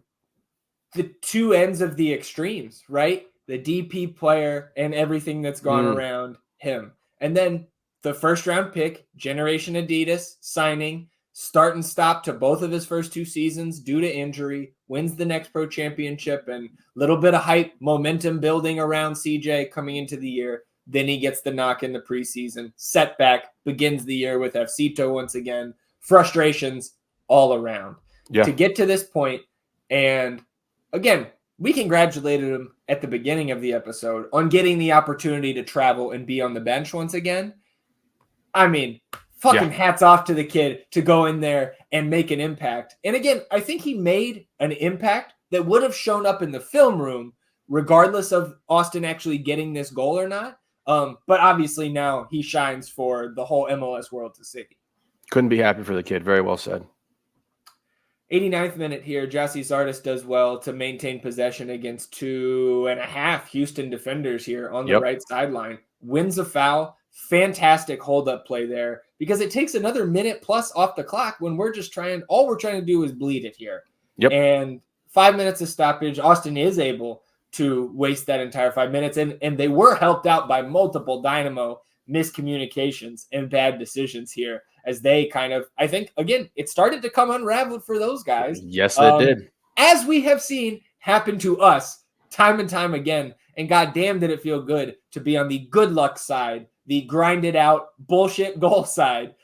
the two ends of the extremes, right? The DP player and everything that's gone around him. And then the first round pick, Generation Adidas signing, start and stop to both of his first two seasons due to injury, wins the next pro championship, and a little bit of hype, momentum building around CJ coming into the year. Then he gets the knock in the preseason, setback, begins the year with Fcito once again, frustrations all around. Yeah. To get to this point, and again, we congratulated him at the beginning of the episode on getting the opportunity to travel and be on the bench once again. I mean, fucking hats off to the kid to go in there and make an impact. And again, I think he made an impact that would have shown up in the film room, regardless of Austin actually getting this goal or not. But obviously now he shines for the whole MLS world to see. Couldn't be happy for the kid. Very well said. 89th minute here. Jossie Zardes does well to maintain possession against 2.5 Houston defenders here on the right sideline. Wins a foul. Fantastic hold-up play there, because it takes another minute plus off the clock when all we're trying to do is bleed it here. Yep. And 5 minutes of stoppage. Austin is able to waste that entire 5 minutes. And they were helped out by multiple Dynamo miscommunications and bad decisions here, as they kind of, I think, again, it started to come unraveled for those guys. Yes, it did. As we have seen happen to us time and time again. And goddamn, did it feel good to be on the good luck side, the grinded out bullshit goal side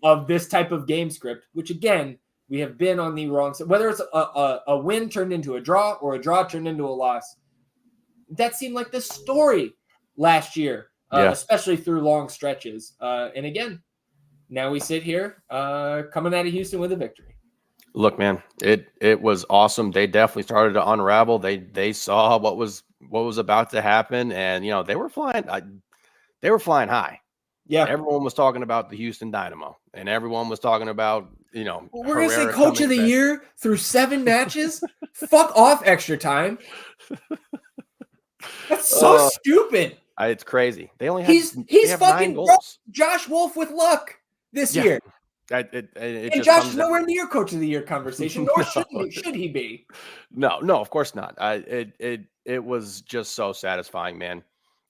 of this type of game script, which again, we have been on the wrong side. Whether it's a win turned into a draw or a draw turned into a loss, that seemed like the story last year, especially through long stretches. And again, now we sit here coming out of Houston with a victory. Look, man, it was awesome. They definitely started to unravel. They saw what was about to happen, and they were flying. They were flying high. Yeah, everyone was talking about the Houston Dynamo, and everyone was talking about we're gonna say coach of the year through 7 matches. Fuck off, extra time. That's so stupid. It's crazy. They only he's fucking Josh Wolf with luck this year. And Josh is nowhere near coach of the year conversation, nor should he be. No, of course not. It was just so satisfying, man.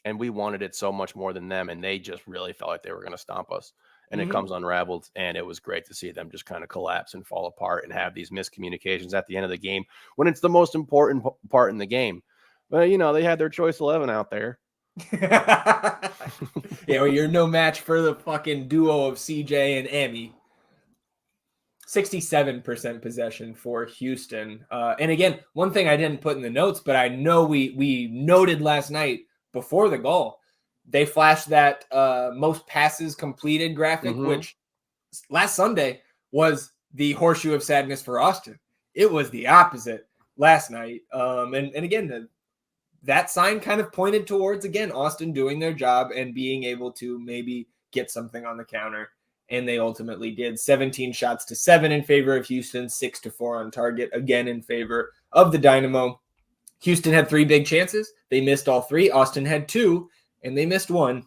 And we wanted it so much more than them, and they just really felt like they were going to stomp us. And it comes unraveled, and it was great to see them just kind of collapse and fall apart and have these miscommunications at the end of the game when it's the most important part in the game. But, they had their choice 11 out there. Well, you're no match for the fucking duo of CJ and Emmy. 67% possession for Houston. And again, one thing I didn't put in the notes, but I know we noted last night before the goal, they flashed that most passes completed graphic, which last Sunday was the horseshoe of sadness for Austin. It was the opposite last night. And again, that sign kind of pointed towards, again, Austin doing their job and being able to maybe get something on the counter. And they ultimately did. 17 shots to 7 in favor of Houston, 6-4 on target, again in favor of the Dynamo. Houston had 3 big chances. They missed all 3. Austin had 2, and they missed 1.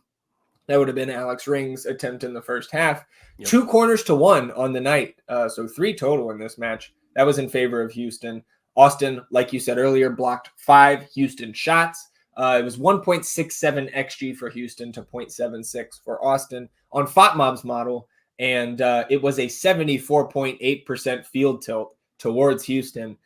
That would have been Alex Ring's attempt in the first half. Yep. 2 corners to 1 on the night. So 3 total in this match. That was in favor of Houston. Austin, like you said earlier, blocked 5 Houston shots. It was 1.67 XG for Houston to 0.76 for Austin on FOTMob's model. And it was a 74.8% field tilt towards Houston.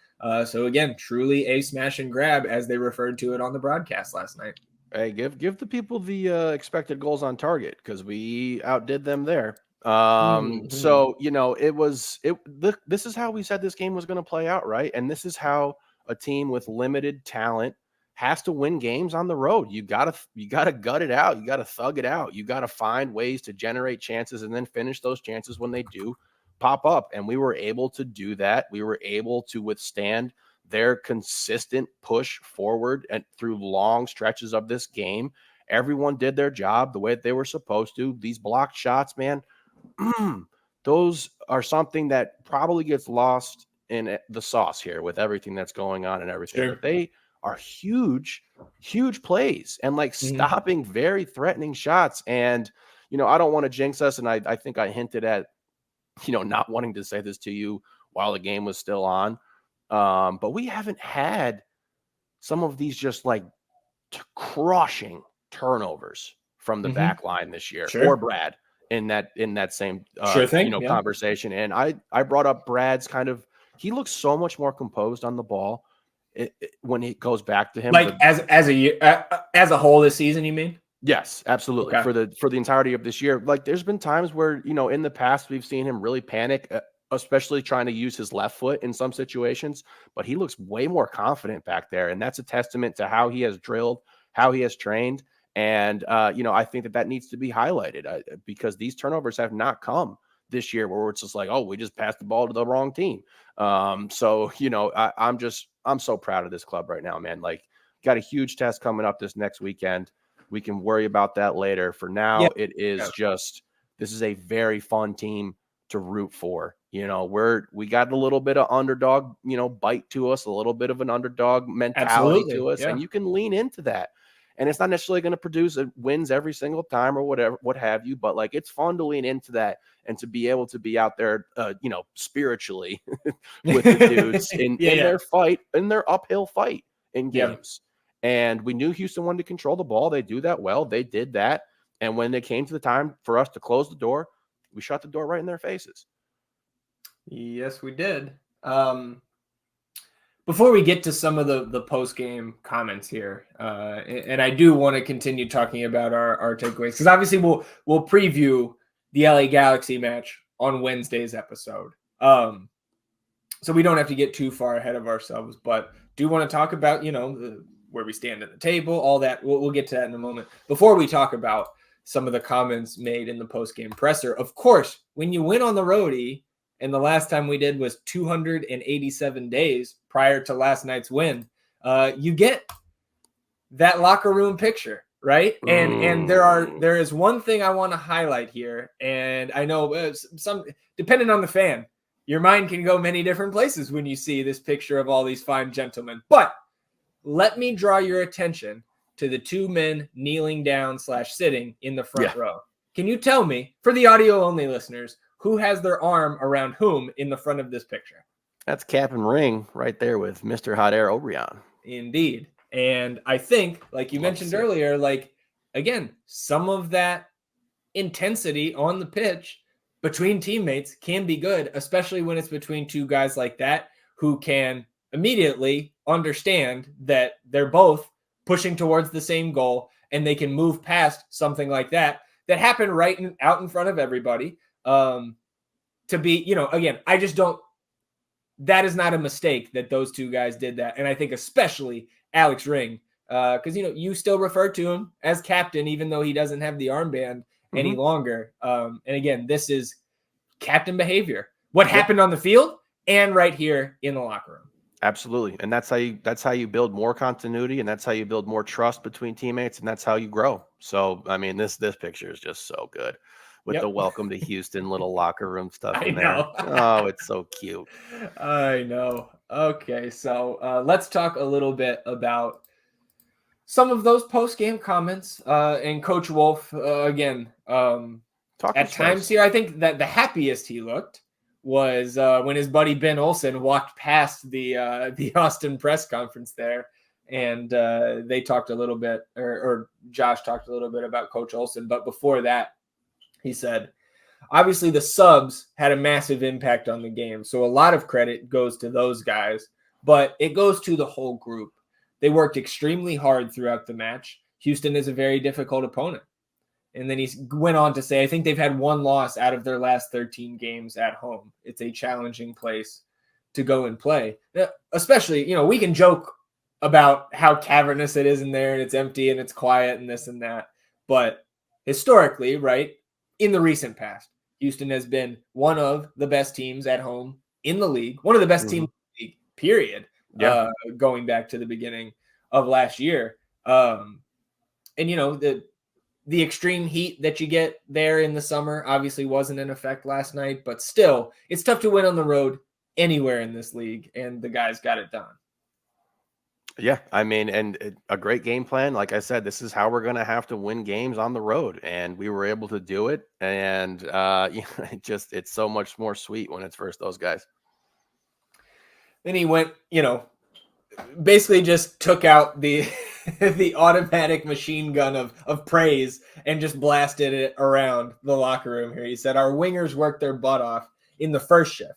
So again, truly a smash and grab, as they referred to it on the broadcast last night. Hey, give the people the expected goals on target, because we outdid them there. So, you know, this is how we said this game was going to play out, right? And this is how a team with limited talent has to win games on the road. You gotta gut it out. You gotta thug it out. You gotta find ways to generate chances and then finish those chances when they do pop up. And we were able to do that. We were able to withstand their consistent push forward and through long stretches of this game. Everyone did their job the way that they were supposed to. These blocked shots, man, those are something that probably gets lost in the sauce here with everything that's going on and everything. Sure. But they are huge plays and like stopping very threatening shots. And, you know, I don't want to jinx us. And I think I hinted at, you know, not wanting to say this to you while the game was still on. But we haven't had some of these just like crushing turnovers from the back line this year, or Brad in that same conversation. And I brought up Brad's he looks so much more composed on the ball when it goes back to him. Like as a whole this season, you mean? Yes, absolutely. Okay. For the entirety of this year, like there's been times where, you know, in the past we've seen him really panic, especially trying to use his left foot in some situations, but he looks way more confident back there. And that's a testament to how he has drilled, how he has trained. And, you know, I think that needs to be highlighted because these turnovers have not come this year where it's just like, oh, we just passed the ball to the wrong team. So, you know, I'm so proud of this club right now, man. Like, got a huge test coming up this next weekend. We can worry about that later. For now, it is this is a very fun team to root for. You know, we got a little bit of underdog, you know, bite to us, a little bit of an underdog mentality to us, and you can lean into that. And it's not necessarily going to produce wins every single time or whatever, what have you, but like it's fun to lean into that and to be able to be out there, you know, spiritually with the dudes in their fight, in their uphill fight in games. And we knew Houston wanted to control the ball. They do that well. They did that. And when it came to the time for us to close the door, we shut the door right in their faces. Yes, we did. Before we get to some of the post-game comments here, and I do want to continue talking about our takeaways, because obviously we'll preview the LA Galaxy match on Wednesday's episode. So we don't have to get too far ahead of ourselves, but do want to talk about, you know, where we stand at the table, all that. We'll get to that in a moment. Before we talk about some of the comments made in the post-game presser, of course, when you win on the roadie, and the last time we did was 287 days prior to last night's win, you get that locker room picture, right? And there is one thing I want to highlight here, and I know some, depending on the fan, your mind can go many different places when you see this picture of all these fine gentlemen. But let me draw your attention to the 2 men kneeling down / sitting in the front row. Can you tell me, for the audio-only listeners, who has their arm around whom in the front of this picture? That's Cap and Ring right there with Mr. Hot Air O'Brien. Indeed. And I think, like you mentioned earlier, like, again, some of that intensity on the pitch between teammates can be good, especially when it's between 2 guys like that who can immediately understand that they're both pushing towards the same goal and they can move past something like that happened out in front of everybody. To be, you know, again, I just don't, that is not a mistake that those 2 guys did that. And I think especially Alex Ring, because, you know, you still refer to him as captain, even though he doesn't have the armband any longer. And again, this is captain behavior, what happened on the field and right here in the locker room. Absolutely. And that's how you build more continuity, and that's how you build more trust between teammates, and that's how you grow. So, I mean, this picture is just so good with the welcome to Houston little locker room stuff in there. Oh, it's so cute. I know. Okay, so let's talk a little bit about some of those post-game comments. And Coach Wolf, again, Talk your at times spice. here, I think that the happiest he looked was when his buddy Ben Olsen walked past the Austin press conference there, and they talked a little bit, or Josh talked a little bit about Coach Olsen. But before that, he said, obviously the subs had a massive impact on the game, so a lot of credit goes to those guys, but it goes to the whole group. They worked extremely hard throughout the match. Houston is a very difficult opponent. And then he went on to say, I think they've had one loss out of their last 13 games at home. It's a challenging place to go and play. Especially, we can joke about how cavernous it is in there and it's empty and it's quiet and this and that. But historically, right, in the recent past, Houston has been one of the best teams at home in the league, one of the best teams in the league, period. Yeah. Going back to the beginning of last year. And the extreme heat that you get there in the summer obviously wasn't in effect last night, but still, it's tough to win on the road anywhere in this league, and the guys got it done. Yeah, I mean, a great game plan. Like I said, this is how we're going to have to win games on the road, and we were able to do it. And it's so much more sweet when it's versus those guys. Then he went, basically just took out the the automatic machine gun of praise and just blasted it around the locker room here. He said, our wingers worked their butt off in the first shift.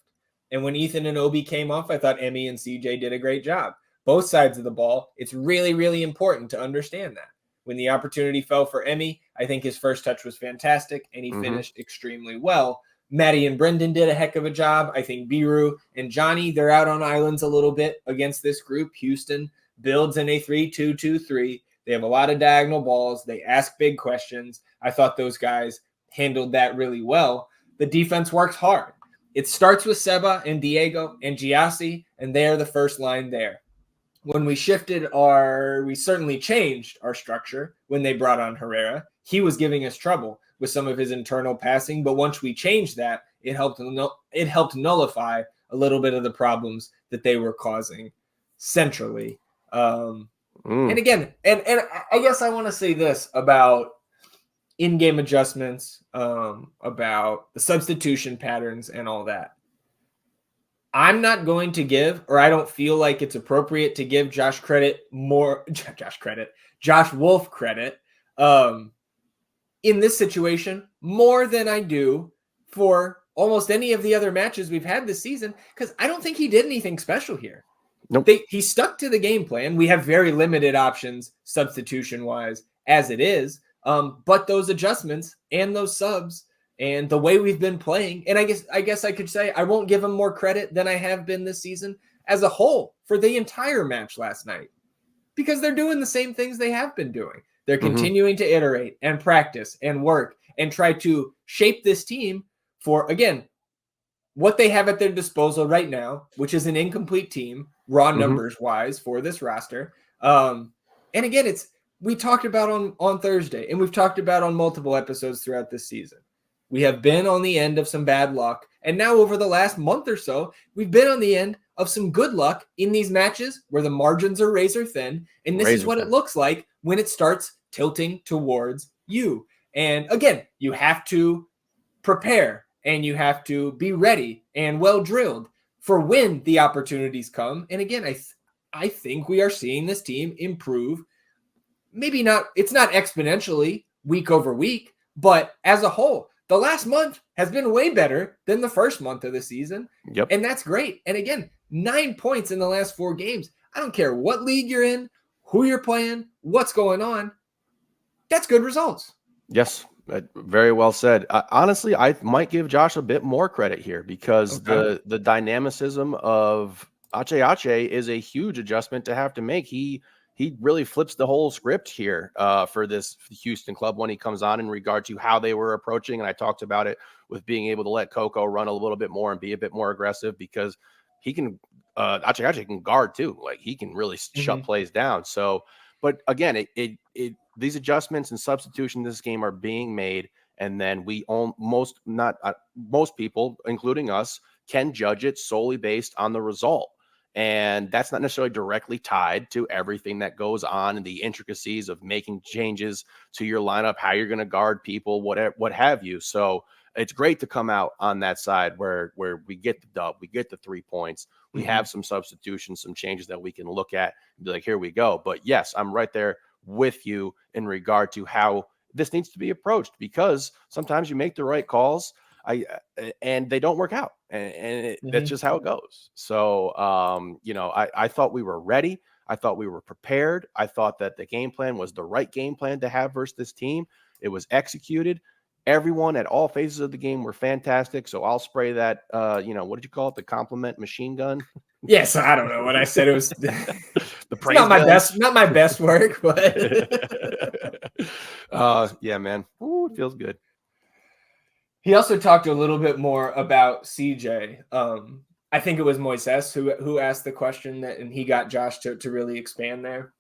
And when Ethan and Obi came off, I thought Emmy and CJ did a great job. Both sides of the ball, it's really, really important to understand that. When the opportunity fell for Emmy, I think his first touch was fantastic, and he finished extremely well. Maddie and Brendan did a heck of a job. I think Biru and Johnny, they're out on islands a little bit against this group. Houston builds in a 3-2-2-3. They have a lot of diagonal balls. They ask big questions. I thought those guys handled that really well. The defense works hard. It starts with Seba and Diego and Giassi, and they are the first line there. When we we certainly changed our structure when they brought on Herrera. He was giving us trouble with some of his internal passing, but once we changed that, it helped nullify a little bit of the problems that they were causing centrally. And again, and I guess I want to say this about in-game adjustments, about the substitution patterns and all that. I'm not going to give, or I don't feel like it's appropriate to give Josh Wolf credit in this situation more than I do for almost any of the other matches we've had this season, because I don't think he did anything special here. Nope. He stuck to the game plan. We have very limited options substitution-wise as it is, but those adjustments and those subs and the way we've been playing, and I guess I could say I won't give him more credit than I have been this season as a whole for the entire match last night, because they're doing the same things they have been doing. They're continuing to iterate and practice and work and try to shape this team for, again, what they have at their disposal right now, which is an incomplete team, raw numbers-wise for this roster. And again, we talked about on Thursday, and we've talked about on multiple episodes throughout this season. We have been on the end of some bad luck. And now over the last month or so, we've been on the end of some good luck in these matches where the margins are razor thin. And this is what it looks like when it starts tilting towards you. And again, you have to prepare and you have to be ready and well drilled for when the opportunities come. And again, I think we are seeing this team improve. Maybe not, it's not exponentially week over week, but as a whole, the last month has been way better than the first month of the season. Yep. And that's great. And again, 9 points in the last 4 games. I don't care what league you're in, who you're playing, what's going on. That's good results. Yes, very well said. Honestly, I might give Josh a bit more credit here because the dynamicism of Ache is a huge adjustment to have to make. He really flips the whole script here for this Houston club when he comes on in regard to how they were approaching. And I talked about it with being able to let Coco run a little bit more and be a bit more aggressive because he can, Ache can guard too. Like he can really shut plays down. So, but again, these adjustments and substitution in this game are being made. And then most people, including us, can judge it solely based on the result. And that's not necessarily directly tied to everything that goes on in the intricacies of making changes to your lineup, how you're going to guard people, whatever, what have you. So it's great to come out on that side where we get the dub, we get the 3 points, we have some substitutions, some changes that we can look at and be like, here we go. But yes, I'm right there with you in regard to how this needs to be approached, because sometimes you make the right calls and they don't work out, and that's just how it goes. So I thought we were ready. I thought we were prepared. I thought that the game plan was the right game plan to have versus this team. It was executed. Everyone at all phases of the game were fantastic. So I'll spray that what did you call it, the compliment machine gun? Yes, I don't know what I said. It was the praise not my guns. not my best work, but yeah, man. Ooh, it feels good. he also talked a little bit more about CJ. I think it was Moises who asked the question and he got Josh to really expand there.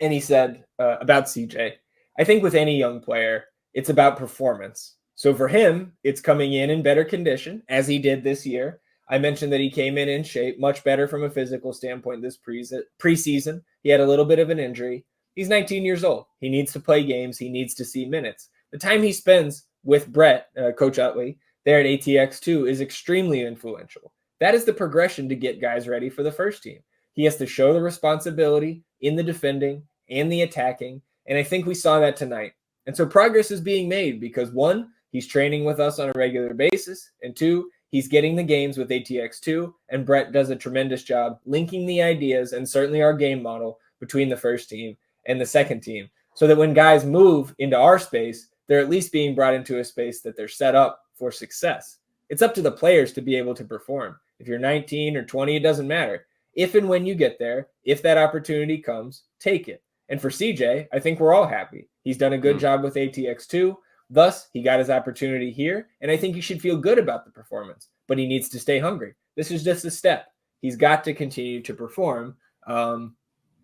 And he said about CJ, I think with any young player, it's about performance. So for him, it's coming in better condition, as he did this year. I mentioned that he came in shape, much better from a physical standpoint this preseason. He had a little bit of an injury. He's 19 years old. He needs to play games. He needs to see minutes. The time he spends with Brett, Coach Utley, there at ATX2 is extremely influential. That is the progression to get guys ready for the first team. He has to show the responsibility in the defending and the attacking, and I think we saw that tonight. And so progress is being made because, one, he's training with us on a regular basis, and two, he's getting the games with ATX2, and Brett does a tremendous job linking the ideas and certainly our game model between the first team and the second team, so that when guys move into our space, they're at least being brought into a space that they're set up for success. It's up to the players to be able to perform. If you're 19 or 20, it doesn't matter. If and when you get there, if that opportunity comes, take it. And for CJ, I think we're all happy. He's done a good job with ATX2. Thus, he got his opportunity here, and I think he should feel good about the performance, but he needs to stay hungry. This is just a step. He's got to continue to perform. And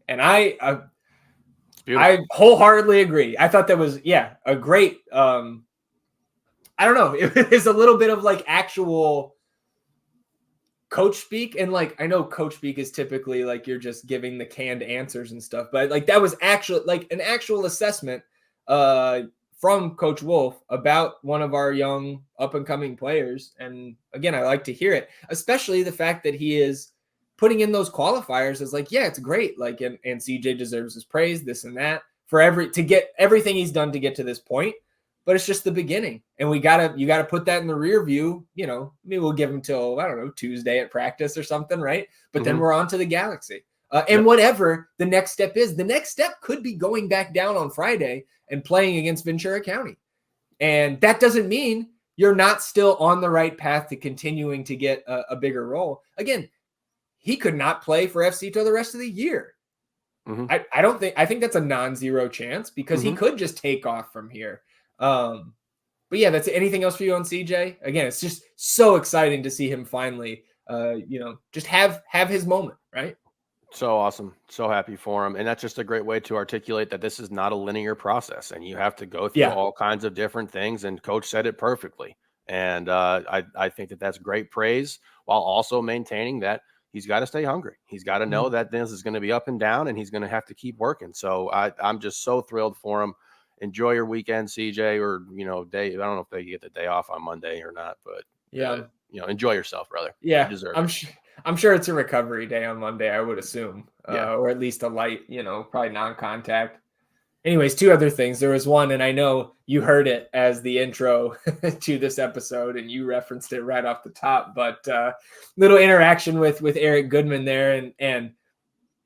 I wholeheartedly agree. I thought that was, a great, I don't know. It was a little bit of like actual coach speak. And like, I know coach speak is typically like you're just giving the canned answers and stuff, but like that was actually like an actual assessment from Coach Wolf about one of our young up and coming players. And again, I like to hear it, especially the fact that he is putting in those qualifiers as like, yeah, it's great. Like, and CJ deserves his praise, this and that to get everything he's done to get to this point. But it's just the beginning. And you gotta put that in the rear view. Maybe we'll give him till, I don't know, Tuesday at practice or something. Right. But then we're on to the Galaxy. Whatever the next step is, the next step could be going back down on Friday and playing against Ventura County. And that doesn't mean you're not still on the right path to continuing to get a bigger role. Again, he could not play for FCTO the rest of the year. I think that's a non-zero chance because he could just take off from here. But yeah, that's anything else for you on CJ? Again, it's just so exciting to see him finally, just have his moment, right? So awesome. So happy for him. And that's just a great way to articulate that this is not a linear process and you have to go through all kinds of different things. And Coach said it perfectly. And I think that that's great praise while also maintaining that he's got to stay hungry. He's got to know that this is going to be up and down and he's going to have to keep working. So I'm just so thrilled for him. Enjoy your weekend, CJ, or, day. I don't know if they get the day off on Monday or not, but enjoy yourself, brother. Yeah. You deserve it. I'm sure it's a recovery day on Monday, I would assume, or at least a light, probably non-contact. Anyways, two other things. There was one, and I know you heard it as the intro to this episode, and you referenced it right off the top, but little interaction with Eric Goodman there, and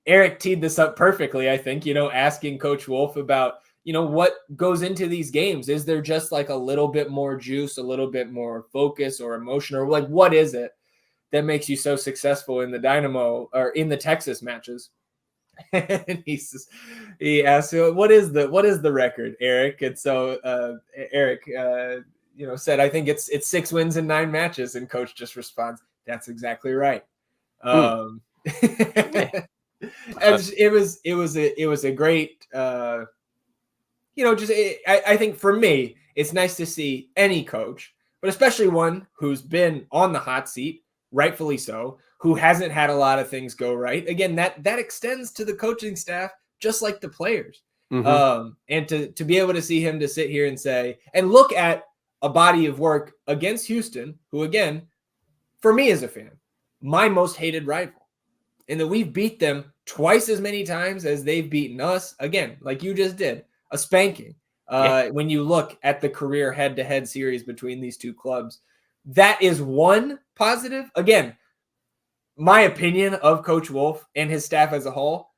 Eric teed this up perfectly, I think, asking Coach Wolf about, what goes into these games. Is there just like a little bit more juice, a little bit more focus or emotion, or like what is it that makes you so successful in the Dynamo or in the Texas matches? And he asked, what is the record, Eric? And so Eric said, I think it's 6 wins in 9 matches. And Coach just responds, that's exactly right. It was a great I think for me, it's nice to see any coach, but especially one who's been on the hot seat, rightfully so, who hasn't had a lot of things go right. Again, that extends to the coaching staff, just like the players. And to be able to see him to sit here and say, and look at a body of work against Houston, who again, for me as a fan, my most hated rival, and that we've beat them twice as many times as they've beaten us. Again, like you just did, a spanking. When you look at the career head-to-head series between these two clubs, that is one positive. Again, my opinion of Coach Wolf and his staff as a whole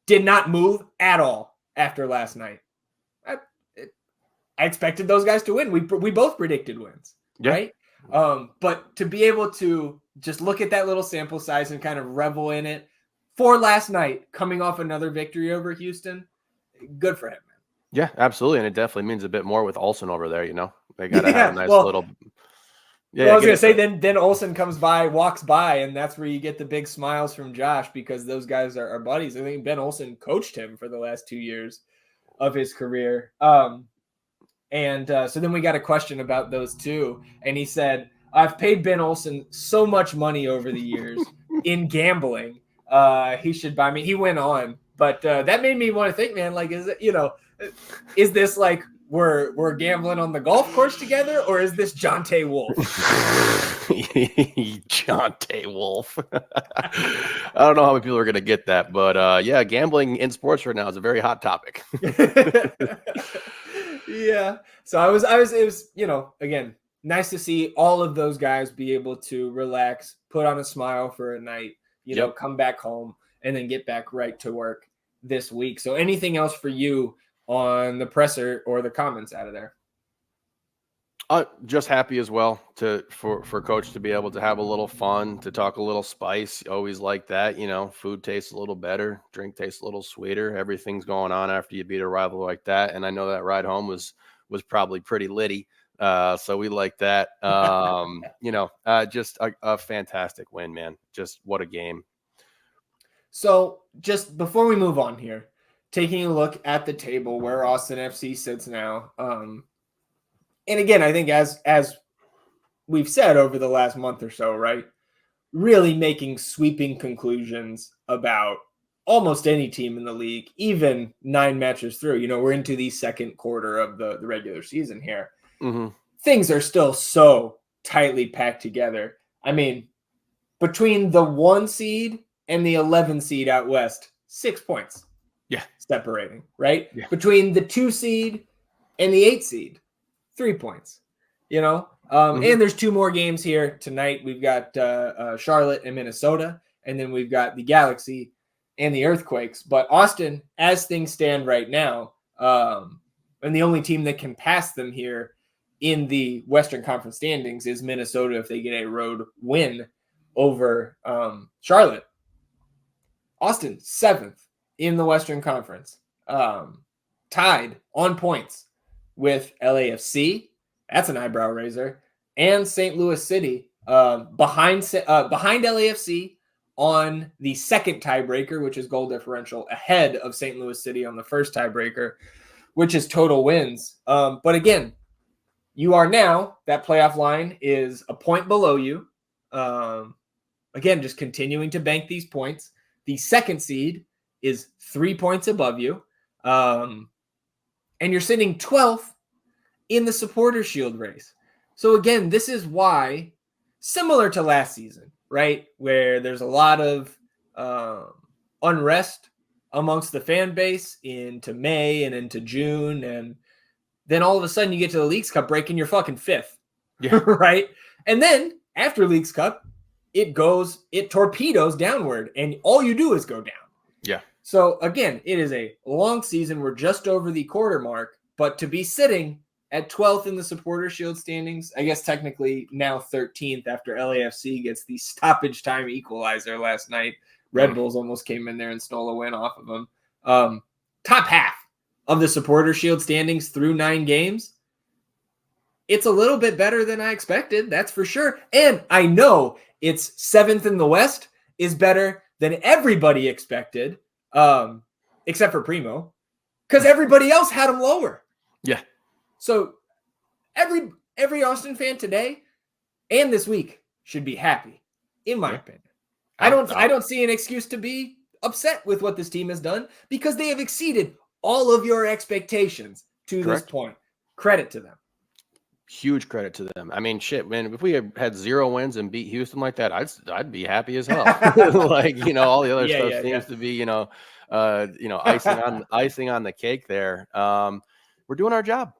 did not move at all after last night. I expected those guys to win. We both predicted wins, right? But to be able to just look at that little sample size and kind of revel in it for last night, coming off another victory over Houston, good for him, man. Yeah, absolutely. And it definitely means a bit more with Olsen over there, you know. They got to have a nice little. Yeah, I was going to say, then Olsen comes by, walks by, and that's where you get the big smiles from Josh, because those guys are buddies. I think Ben Olsen coached him for the last 2 years of his career. So then we got a question about those two, and he said, I've paid Ben Olsen so much money over the years in gambling. He should buy me. He went on, but that made me want to think, man, like, is this like we're gambling on the golf course together, or is this Jonte Wolf? Jonte Wolf. I don't know how many people are going to get that, but yeah, gambling in sports right now is a very hot topic. Yeah. So it was, again, nice to see all of those guys be able to relax, put on a smile for a night, come back home, and then get back right to work this week. So anything else for you on the presser or the comments out of there? Just happy as well for Coach to be able to have a little fun, to talk a little spice. Always like that, food tastes a little better, drink tastes a little sweeter. Everything's going on after you beat a rival like that. And I know that ride home was probably pretty litty. So we like that. Just a fantastic win, man. Just what a game. So just before we move on here, taking a look at the table where Austin FC sits now. And again, I think as we've said over the last month or so, right, really making sweeping conclusions about almost any team in the league, even 9 matches through. We're into the second quarter of the regular season here. Mm-hmm. Things are still so tightly packed together. I mean, between the 1 seed and the 11 seed out west, 6 points. Yeah. Separating, right? Yeah. Between the 2 seed and the 8 seed, 3 points, and there's 2 more games here tonight. We've got Charlotte and Minnesota, and then we've got the Galaxy and the Earthquakes. But Austin, as things stand right now, and the only team that can pass them here in the Western Conference standings is Minnesota if they get a road win over Charlotte. Austin, 7th in the Western Conference, tied on points with LAFC, that's an eyebrow raiser, and St. Louis City, behind LAFC on the second tiebreaker, which is goal differential, ahead of St. Louis City on the first tiebreaker, which is total wins. But again, you are now, that playoff line is a point below you. Again, just continuing to bank these points. The second seed is 3 points above you. And you're sitting 12th in the Supporter Shield race. So again, this is why, similar to last season, right, where there's a lot of unrest amongst the fan base into May and into June, and then all of a sudden you get to the Leagues Cup break and you're fucking 5th, right? And then after Leagues Cup, it torpedoes downward, and all you do is go down. Yeah. So again, it is a long season. We're just over the quarter mark, but to be sitting at 12th in the Supporter Shield standings, I guess technically now 13th after LAFC gets the stoppage time equalizer last night. Red Bulls almost came in there and stole a win off of them. Top half of the Supporter Shield standings through 9 games. It's a little bit better than I expected, that's for sure. And I know it's 7th in the West is better than everybody expected. Except for Primo, because everybody else had him lower. Yeah. So every Austin fan today and this week should be happy, in my opinion. I don't see an excuse to be upset with what this team has done because they have exceeded all of your expectations to this point. Credit to them. Huge credit to them. I mean, shit, man, if we had 0 wins and beat Houston like that, I'd be happy as hell. Like, all the other stuff seems to be, icing on the cake there. We're doing our job.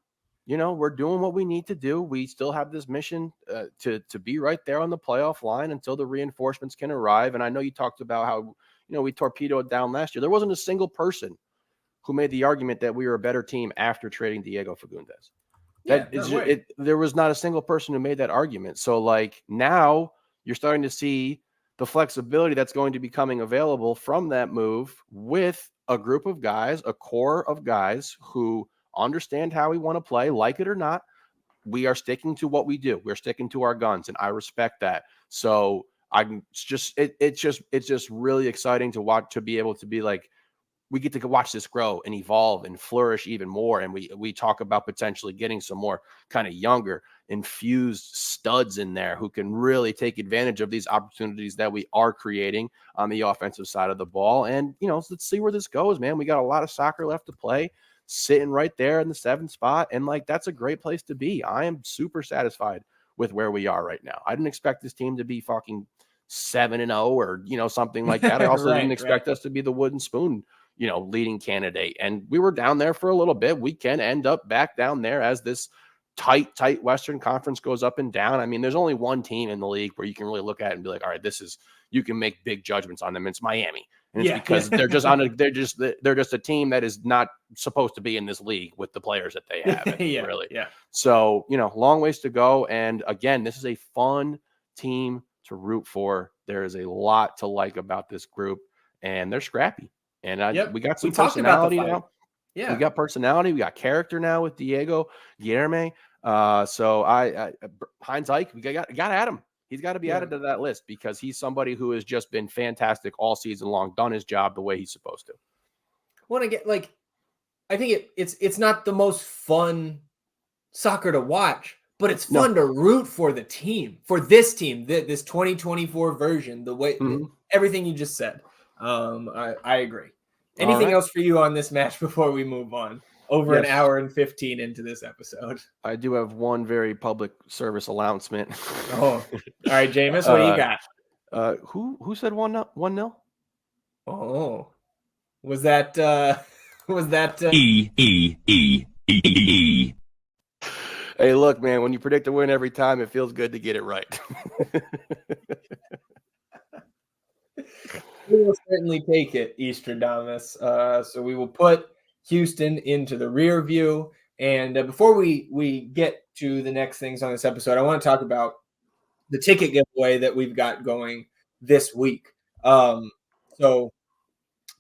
We're doing what we need to do. We still have this mission to be right there on the playoff line until the reinforcements can arrive. And I know you talked about how, we torpedoed down last year. There wasn't a single person who made the argument that we were a better team after trading Diego Fagundes. There was not a single person who made that argument. So like now you're starting to see the flexibility that's going to be coming available from that move with a group of guys, a core of guys who understand how we want to play, like it or not. We are sticking to what we do. We're sticking to our guns, and I respect that. So it's just really exciting to watch, to be able to be like, we get to watch this grow and evolve and flourish even more. And we talk about potentially getting some more kind of younger, infused studs in there who can really take advantage of these opportunities that we are creating on the offensive side of the ball. And, let's see where this goes, man. We got a lot of soccer left to play, sitting right there in the 7th spot. And like, that's a great place to be. I am super satisfied with where we are right now. I didn't expect this team to be fucking 7-0 or, something like that. I also didn't expect us to be the wooden spoon, leading candidate. And we were down there for a little bit. We can end up back down there as this tight Western Conference goes up and down. I mean, there's only one team in the league where you can really look at it and be like, all right, you can make big judgments on them. It's Miami. And it's because they're just a team that is not supposed to be in this league with the players that they have. Really. Yeah. So, long ways to go. And again, this is a fun team to root for. There is a lot to like about this group, and they're scrappy. And we got some personality now. Yeah, we got personality. We got character now with Diego Guilherme. So Heinz Ike, we got to add him. He's got to be added to that list because he's somebody who has just been fantastic all season long, done his job the way he's supposed to. Well, I think it's not the most fun soccer to watch, but it's fun to root for the team, for this team, this 2024 version, the way everything you just said. I agree. Anything else for you on this match before we move on? Over an hour and 15 into this episode. I do have one very public service announcement. All right, Jameis, what do you got? Who said 1-0? Oh, was that E. Hey, look, man, when you predict a win every time, it feels good to get it right. We will certainly take it, Easterdamus. So we will put Houston into the rear view. And before we get to the next things on this episode, I want to talk about the ticket giveaway that we've got going this week. So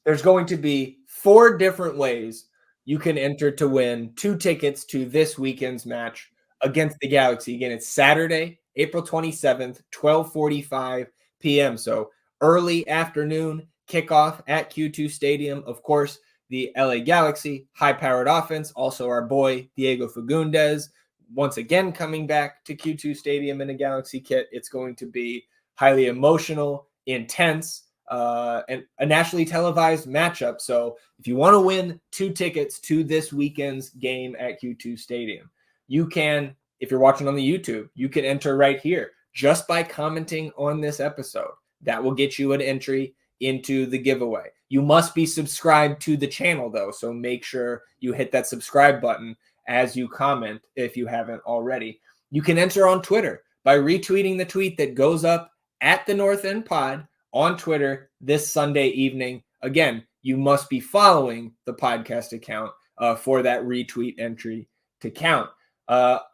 there's going to be 4 different ways you can enter to win 2 tickets to this weekend's match against the Galaxy. Again, it's Saturday, April 27th, 12:45 p.m. So early afternoon kickoff at Q2 Stadium. Of course, the LA Galaxy, high-powered offense. Also our boy, Diego Fagundes, once again coming back to Q2 Stadium in a Galaxy kit. It's going to be highly emotional, intense, and a nationally televised matchup. So if you want to win 2 tickets to this weekend's game at Q2 Stadium, you can, if you're watching on the YouTube, you can enter right here just by commenting on this episode. That will get you an entry into the giveaway. You must be subscribed to the channel, though, so make sure you hit that subscribe button as you comment if you haven't already. You can enter on Twitter by retweeting the tweet that goes up at the North End Pod on Twitter this Sunday evening. Again, you must be following the podcast account for that retweet entry to count.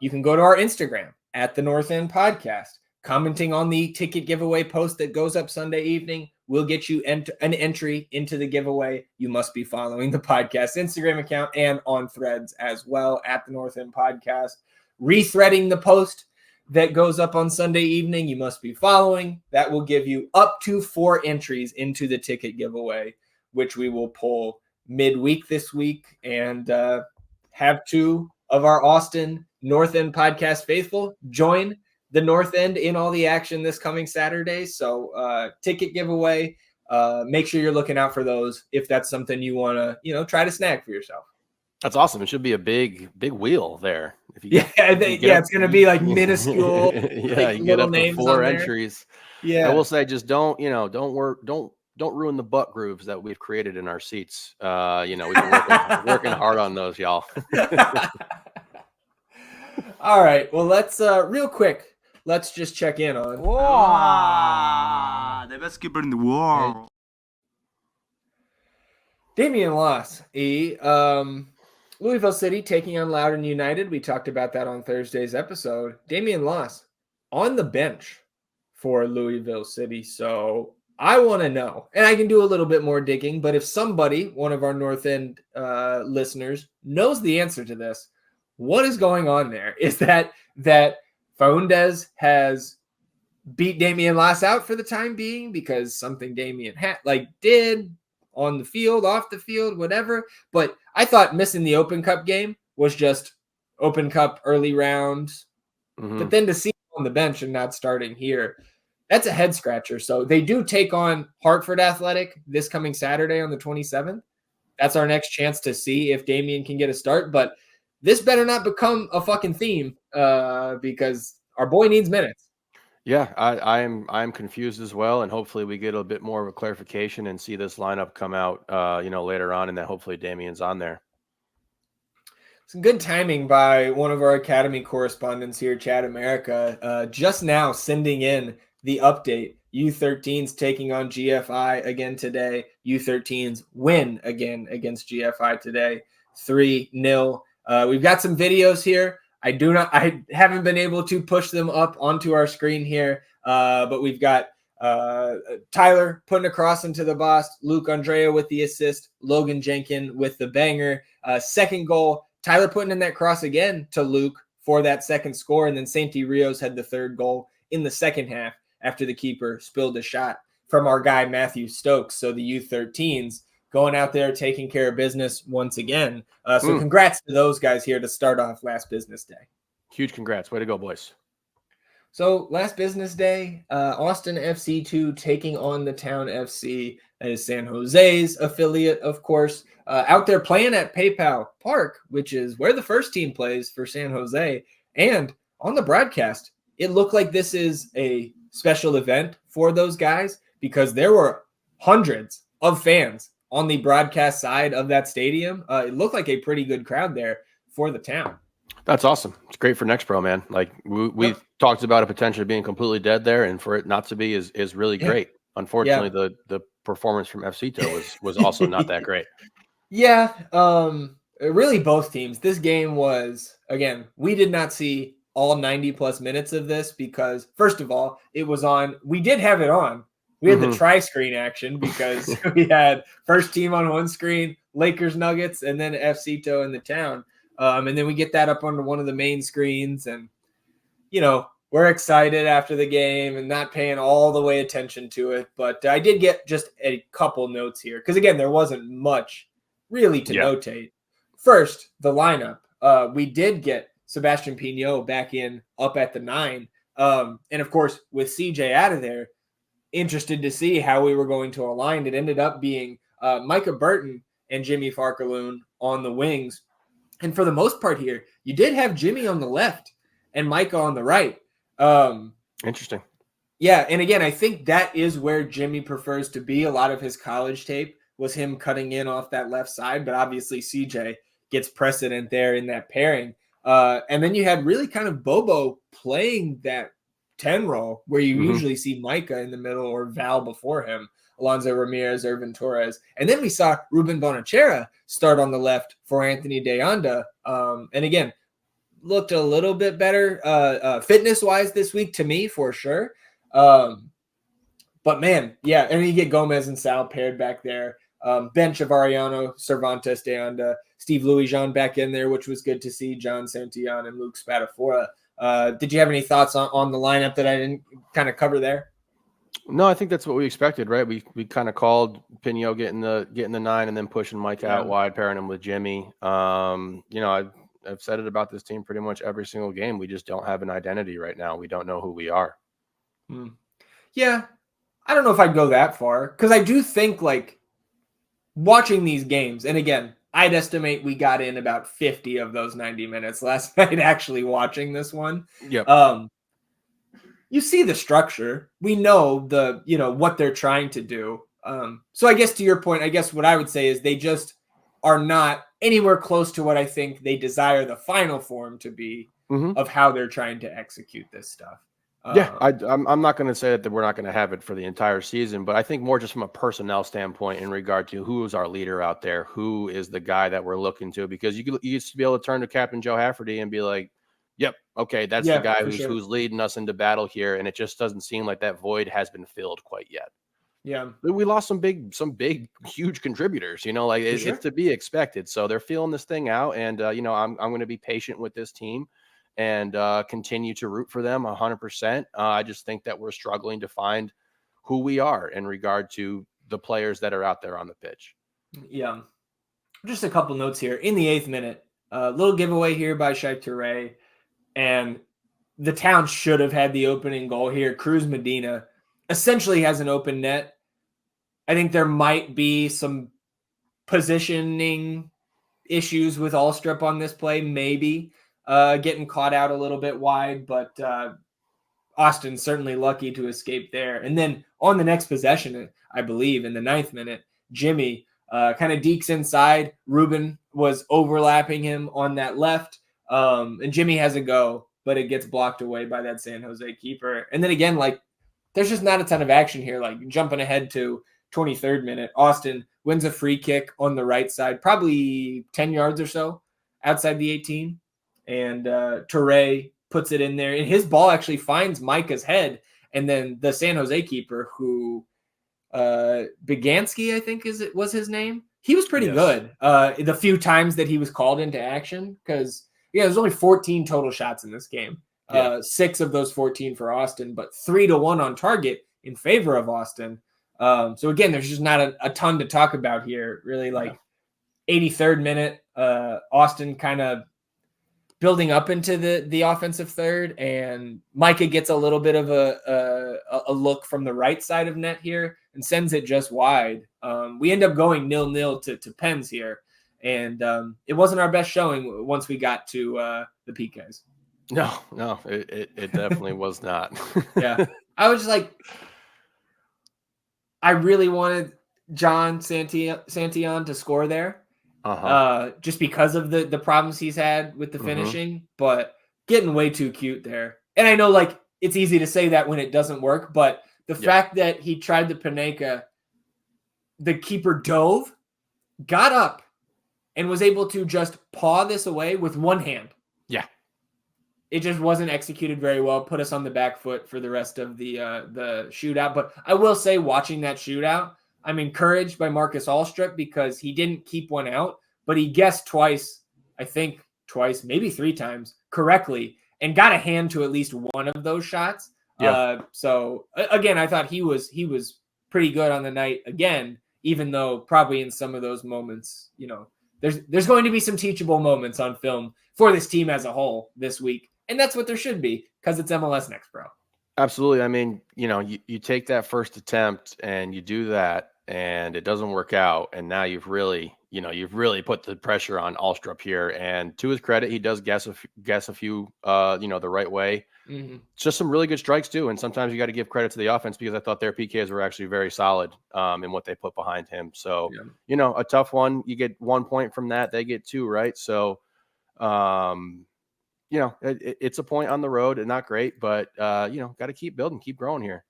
You can go to our Instagram at the North End Podcast. Commenting on the ticket giveaway post that goes up Sunday evening will get you an entry into the giveaway. You must be following the podcast Instagram account and on Threads as well at the North End Podcast. Rethreading the post that goes up on Sunday evening, you must be following. That will give you up to 4 entries into the ticket giveaway, which we will pull midweek this week and have 2 of our Austin North End Podcast faithful join the North End in all the action this coming Saturday. So ticket giveaway. Make sure you're looking out for those if that's something you want to, try to snag for yourself. That's awesome. It should be a big wheel there. If you It's going to be like minuscule. Yeah, you get little up to names 4 on there. entries. Yeah. I will say, just don't ruin the butt grooves that we've created in our seats. We've been working hard on those, y'all. All right. Well, let's real quick. Let's just check in on the best keeper in the world. Damian Loss. Louisville City taking on Loudoun United. We talked about that on Thursday's episode. Damian Loss on the bench for Louisville City. So I want to know, and I can do a little bit more digging, but if somebody, one of our North End listeners, knows the answer to this, what is going on there? Is that Faundes has beat Damian Loss out for the time being because something Damian did on the field, off the field, whatever. But I thought missing the Open Cup game was just Open Cup early round. Mm-hmm. But then to see him on the bench and not starting here, that's a head scratcher. So they do take on Hartford Athletic this coming Saturday on the 27th. That's our next chance to see if Damian can get a start. But this better not become a fucking theme because our boy needs minutes. Yeah, I'm confused as well, and hopefully we get a bit more of a clarification and see this lineup come out, later on, and that hopefully Damian's on there. Some good timing by one of our Academy correspondents here, Chad America, just now sending in the update. U13s taking on GFI again today. U13s win again against GFI today, 3-0. We've got some videos here. I haven't been able to push them up onto our screen here, but we've got Tyler putting a cross into the box, Luke Andrea with the assist, Logan Jenkin with the banger. Second goal, Tyler putting in that cross again to Luke for that second score, and then Santi Rios had the third goal in the second half after the keeper spilled a shot from our guy Matthew Stokes. So the U13s going out there, taking care of business once again. So congrats to those guys here to start off last business day. Huge congrats. Way to go, boys. So last business day, Austin FC2 taking on the Town FC. That is San Jose's affiliate, of course. Out there playing at PayPal Park, which is where the first team plays for San Jose. And on the broadcast, it looked like this is a special event for those guys because there were hundreds of fans on the broadcast side of that stadium. It looked like a pretty good crowd there for the Town. That's awesome. It's great for Next Pro, man. Like we talked about a potential being completely dead there, and for it not to be is really great. Unfortunately, the performance from FCTO was also not that great. Yeah, really both teams. This game was, again, we did not see all 90 plus minutes of this because, first of all, it was on. We did have it on. We had the tri-screen action because we had first team on one screen, Lakers Nuggets, and then FCTO in the Town. And then we get that up onto one of the main screens. And, we're excited after the game and not paying all the way attention to it. But I did get just a couple notes here because, again, there wasn't much really to notate. First, the lineup. We did get Sebastian Pignot back in up at the 9. And, of course, with CJ out of there, interested to see how we were going to align. It ended up being Micah Burton and Jimmy Farkaloon on the wings. And for the most part here, you did have Jimmy on the left and Micah on the right. Interesting. Yeah, and again, I think that is where Jimmy prefers to be. A lot of his college tape was him cutting in off that left side, but obviously CJ gets precedent there in that pairing. And then you had really kind of Bobo playing that 10 role where you usually see Micah in the middle or Val before him, Alonso Ramirez, Irvin Torres. And then we saw Ruben Bonachera start on the left for Anthony Deanda. And again, looked a little bit better fitness-wise this week to me for sure. But man, yeah, and you get Gomez and Sal paired back there. Bench of Ariano, Cervantes, Deanda, Steve Louis-Jean back in there, which was good to see, John Santillan and Luke Spadafora. Did you have any thoughts on the lineup that I didn't kind of cover there? No, I think that's what we expected, right? We kind of called Pignot getting the 9 and then pushing Mike out wide, pairing him with Jimmy. I've said it about this team pretty much every single game. We just don't have an identity right now. We don't know who we are. Yeah, I don't know if I'd go that far, because I do think, like, watching these games, and again, I'd estimate we got in about 50 of those 90 minutes last night actually watching this one. Yep. You see the structure. We know what they're trying to do. So I guess to your point, I guess what I would say is they just are not anywhere close to what I think they desire the final form to be of how they're trying to execute this stuff. I'm not going to say that we're not going to have it for the entire season, but I think more just from a personnel standpoint in regard to who is our leader out there, who is the guy that we're looking to, because you used to be able to turn to Captain Joe Hafferty and be like, yep, okay, that's the guy who's leading us into battle here, and it just doesn't seem like that void has been filled quite yet. Yeah, we lost some big, huge contributors. Like it's to be expected. So they're feeling this thing out, and I'm going to be patient with this team and continue to root for them 100%. I just think that we're struggling to find who we are in regard to the players that are out there on the pitch. Yeah. Just a couple notes here. In the 8th minute, a little giveaway here by Shaik Touré, and the Town should have had the opening goal here. Cruz Medina essentially has an open net. I think there might be some positioning issues with Allstrip on this play, maybe getting caught out a little bit wide, but Austin's certainly lucky to escape there. And then on the next possession, I believe in the 9th minute, Jimmy kind of dekes inside. Ruben was overlapping him on that left, and Jimmy has a go, but it gets blocked away by that San Jose keeper. And then again, like, there's just not a ton of action here. Like, jumping ahead to 23rd minute, Austin wins a free kick on the right side, probably 10 yards or so outside the 18. And Touré puts it in there, and his ball actually finds Micah's head. And then the San Jose keeper, who Begansky, I think was his name. He was pretty good the few times that he was called into action, because there's only 14 total shots in this game. 6 of those 14 for Austin, but 3-1 on target in favor of Austin. So again, there's just not a ton to talk about here. Really, like 83rd minute, Austin kind of building up into the offensive third, and Micah gets a little bit of a look from the right side of net here and sends it just wide. We end up going 0-0 to pens here, and it wasn't our best showing once we got to the PKs. No, it definitely was not. Yeah, I was just like, I really wanted John Santillan to score there. Just because of the problems he's had with the finishing, but getting way too cute there. And I know, like, it's easy to say that when it doesn't work, but the fact that he tried the Panenka, the keeper dove, got up, and was able to just paw this away with one hand. Yeah. It just wasn't executed very well, put us on the back foot for the rest of the shootout. But I will say, watching that shootout, I'm encouraged by Marcus Allstrip, because he didn't keep one out, but he guessed twice, maybe 3 times correctly, and got a hand to at least one of those shots. So again, I thought he was pretty good on the night again, even though probably in some of those moments, there's going to be some teachable moments on film for this team as a whole this week. And that's what there should be, because it's MLS Next Pro. Absolutely. I mean, you take that first attempt and you do that, and it doesn't work out, and now you've really put the pressure on Allstrup here. And to his credit, he does guess a few the right way. It's just some really good strikes too. And sometimes you got to give credit to the offense, because I thought their PKs were actually very solid in what they put behind him. So a tough one. You get 1 point from that, they get 2, right? So it's a point on the road, and not great, but got to keep building, keep growing here.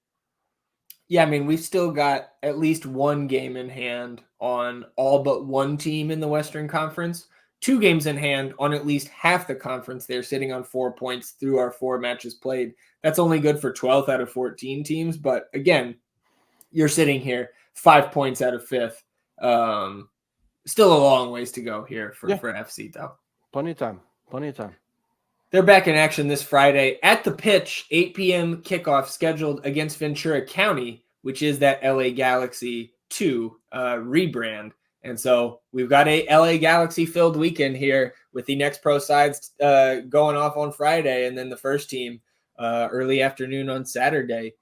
Yeah, I mean, we've still got at least one game in hand on all but one team in the Western Conference, 2 games in hand on at least half the conference. They're sitting on 4 points through our 4 matches played. That's only good for 12th out of 14 teams. But again, you're sitting here 5 points out of 5th. Still a long ways to go here for FC, though. Plenty of time. They're back in action this Friday at the Pitch, 8 p.m. kickoff scheduled against Ventura County, which is that LA Galaxy 2 rebrand. And so we've got a LA Galaxy filled weekend here with the next pro sides going off on Friday, and then the first team early afternoon on Saturday.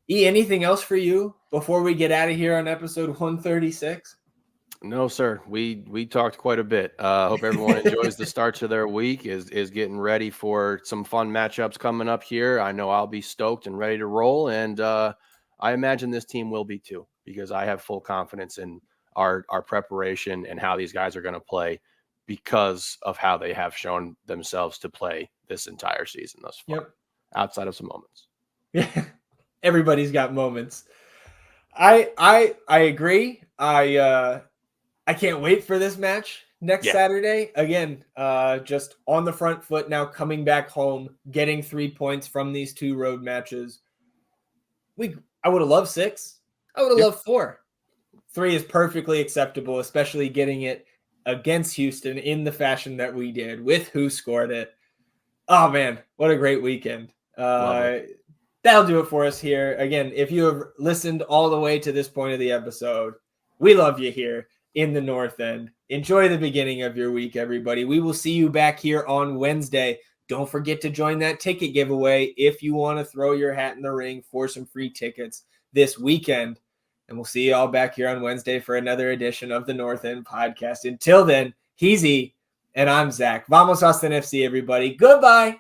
Anything else for you before we get out of here on episode 136? No, sir. We talked quite a bit. Hope everyone enjoys the start to their week, is getting ready for some fun matchups coming up here. I know I'll be stoked and ready to roll, and I imagine this team will be too, because I have full confidence in our preparation and how these guys are going to play because of how they have shown themselves to play this entire season thus far. Yep. Outside of some moments. Yeah. Everybody's got moments. I agree. I can't wait for this match next Saturday. Again, just on the front foot now, coming back home, getting 3 points from these 2 road matches. I would have loved 6. I would have loved 4. 3 is perfectly acceptable, especially getting it against Houston in the fashion that we did with who scored it. Oh man, what a great weekend. That'll do it for us here. Again, if you have listened all the way to this point of the episode, we love you here in the North End. Enjoy the beginning of your week, everybody. We will see you back here on Wednesday. Don't forget to join that ticket giveaway if you want to throw your hat in the ring for some free tickets this weekend. And we'll see you all back here on Wednesday for another edition of the North End Podcast. Until then, he's E, and I'm Zach. Vamos Austin FC, everybody. Goodbye.